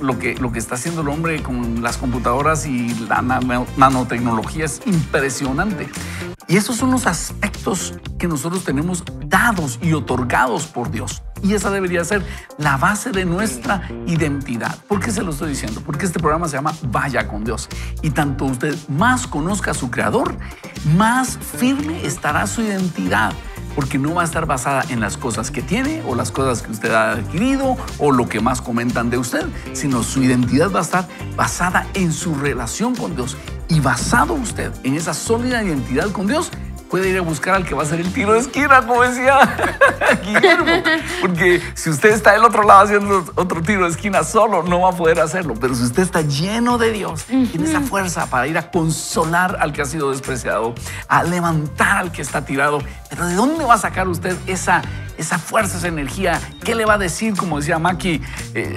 lo que está haciendo el hombre con las computadoras y la nanotecnología es impresionante. Y esos son los aspectos que nosotros tenemos dados y otorgados por Dios. Y esa debería ser la base de nuestra identidad. ¿Por qué se lo estoy diciendo? Porque este programa se llama Vaya con Dios. Y tanto usted más conozca a su Creador, más firme estará su identidad. Porque no va a estar basada en las cosas que tiene o las cosas que usted ha adquirido o lo que más comentan de usted, sino su identidad va a estar basada en su relación con Dios. Y basado usted en esa sólida identidad con Dios, puede ir a buscar al que va a hacer el tiro de esquina, como decía Guillermo. Porque si usted está del otro lado haciendo otro tiro de esquina solo, no va a poder hacerlo. Pero si usted está lleno de Dios, tiene esa fuerza para ir a consolar al que ha sido despreciado, a levantar al que está tirado. Pero ¿de dónde va a sacar usted esa fuerza, esa energía? ¿Qué le va a decir? Como decía Maki,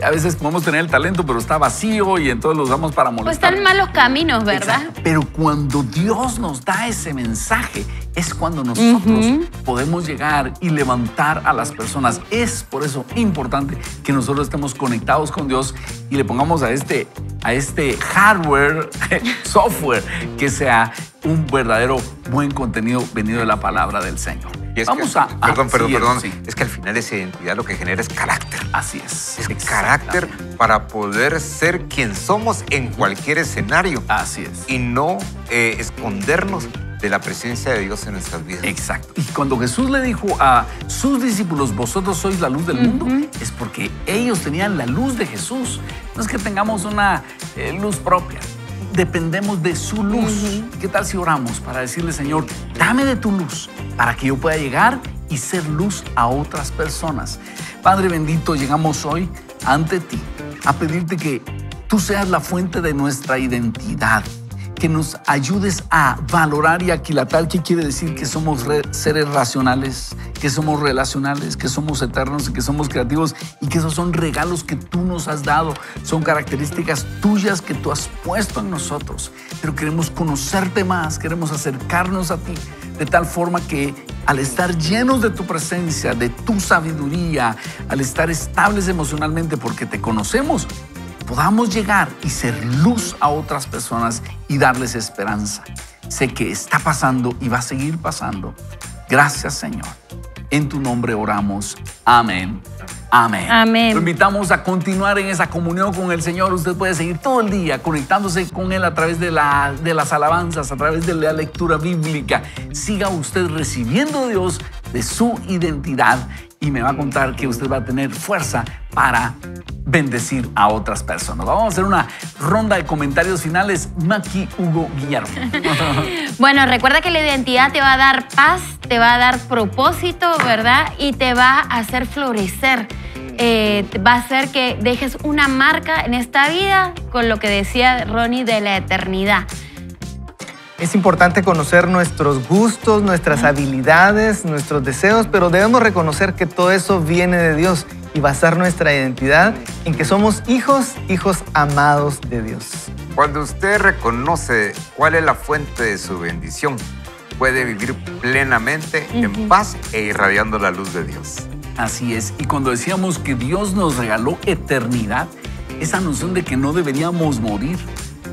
a veces podemos tener el talento, pero está vacío y entonces lo usamos para molestar. Pues están en malos caminos, ¿verdad? Exacto. Pero cuando Dios nos da ese mensaje, es cuando nosotros podemos llegar y levantar a las personas. Es por eso importante que nosotros estemos conectados con Dios y le pongamos a este hardware, software, que sea un verdadero buen contenido venido de la palabra del Señor. Y es Vamos que, a... Perdón. Sí. Es que al final esa identidad lo que genera es carácter. Así es. Es carácter para poder ser quien somos en cualquier escenario. Así es. Y no escondernos de la presencia de Dios en nuestras vidas. Exacto. Y cuando Jesús le dijo a sus discípulos, vosotros sois la luz del mundo, es porque ellos tenían la luz de Jesús. No es que tengamos una luz propia. Dependemos de su luz. ¿Qué tal si oramos para decirle, Señor, dame de tu luz para que yo pueda llegar y ser luz a otras personas? Padre bendito, llegamos hoy ante ti a pedirte que tú seas la fuente de nuestra identidad, que nos ayudes a valorar y aquilatar qué quiere decir que somos seres racionales, que somos relacionales, que somos eternos y que somos creativos, y que esos son regalos que tú nos has dado, son características tuyas que tú has puesto en nosotros. Pero queremos conocerte más, queremos acercarnos a ti de tal forma que al estar llenos de tu presencia, de tu sabiduría, al estar estables emocionalmente porque te conocemos, podamos llegar y ser luz a otras personas y darles esperanza. Sé que está pasando y va a seguir pasando. Gracias, Señor. En tu nombre oramos. Amén. Amén. Amén. Lo invitamos a continuar en esa comunión con el Señor. Usted puede seguir todo el día conectándose con Él a través de las alabanzas, a través de la lectura bíblica. Siga usted recibiendo de Dios de su identidad y me va a contar que usted va a tener fuerza para bendecir a otras personas. Vamos a hacer una ronda de comentarios finales. Maki, Hugo, Guillermo. Bueno, recuerda que la identidad te va a dar paz, te va a dar propósito, ¿verdad? Y te va a hacer florecer. Va a hacer que dejes una marca en esta vida con lo que decía Ronnie de la eternidad. Es importante conocer nuestros gustos, nuestras habilidades, nuestros deseos, pero debemos reconocer que todo eso viene de Dios y basar nuestra identidad en que somos hijos amados de Dios. Cuando usted reconoce cuál es la fuente de su bendición, puede vivir plenamente en paz e irradiando la luz de Dios. Así es. Y cuando decíamos que Dios nos regaló eternidad, esa noción de que no deberíamos morir,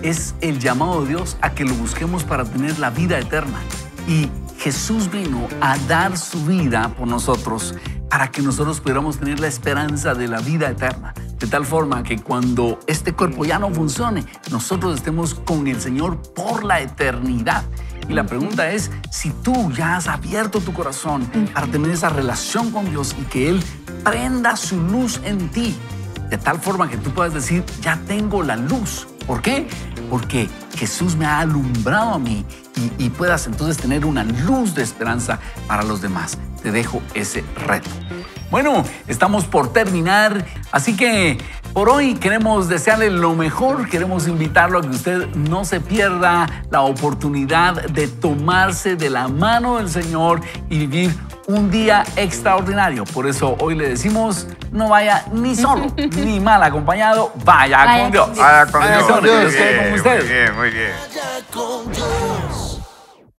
es el llamado de Dios a que lo busquemos para tener la vida eterna. Y Jesús vino a dar su vida por nosotros para que nosotros pudiéramos tener la esperanza de la vida eterna. De tal forma que cuando este cuerpo ya no funcione, nosotros estemos con el Señor por la eternidad. Y la pregunta es, si tú ya has abierto tu corazón para tener esa relación con Dios y que Él prenda su luz en ti, de tal forma que tú puedas decir, ya tengo la luz. ¿Por qué? Porque Jesús me ha alumbrado a mí y puedas entonces tener una luz de esperanza para los demás. Te dejo ese reto. Bueno, estamos por terminar, así que por hoy queremos desearle lo mejor, queremos invitarlo a que usted no se pierda la oportunidad de tomarse de la mano del Señor y vivir un día extraordinario. Por eso hoy le decimos, no vaya ni solo, ni mal acompañado, vaya con Dios. Vaya con Dios. Bendiciones. Muy Dios esté con bien, ustedes. muy bien, muy bien. Vaya con Dios.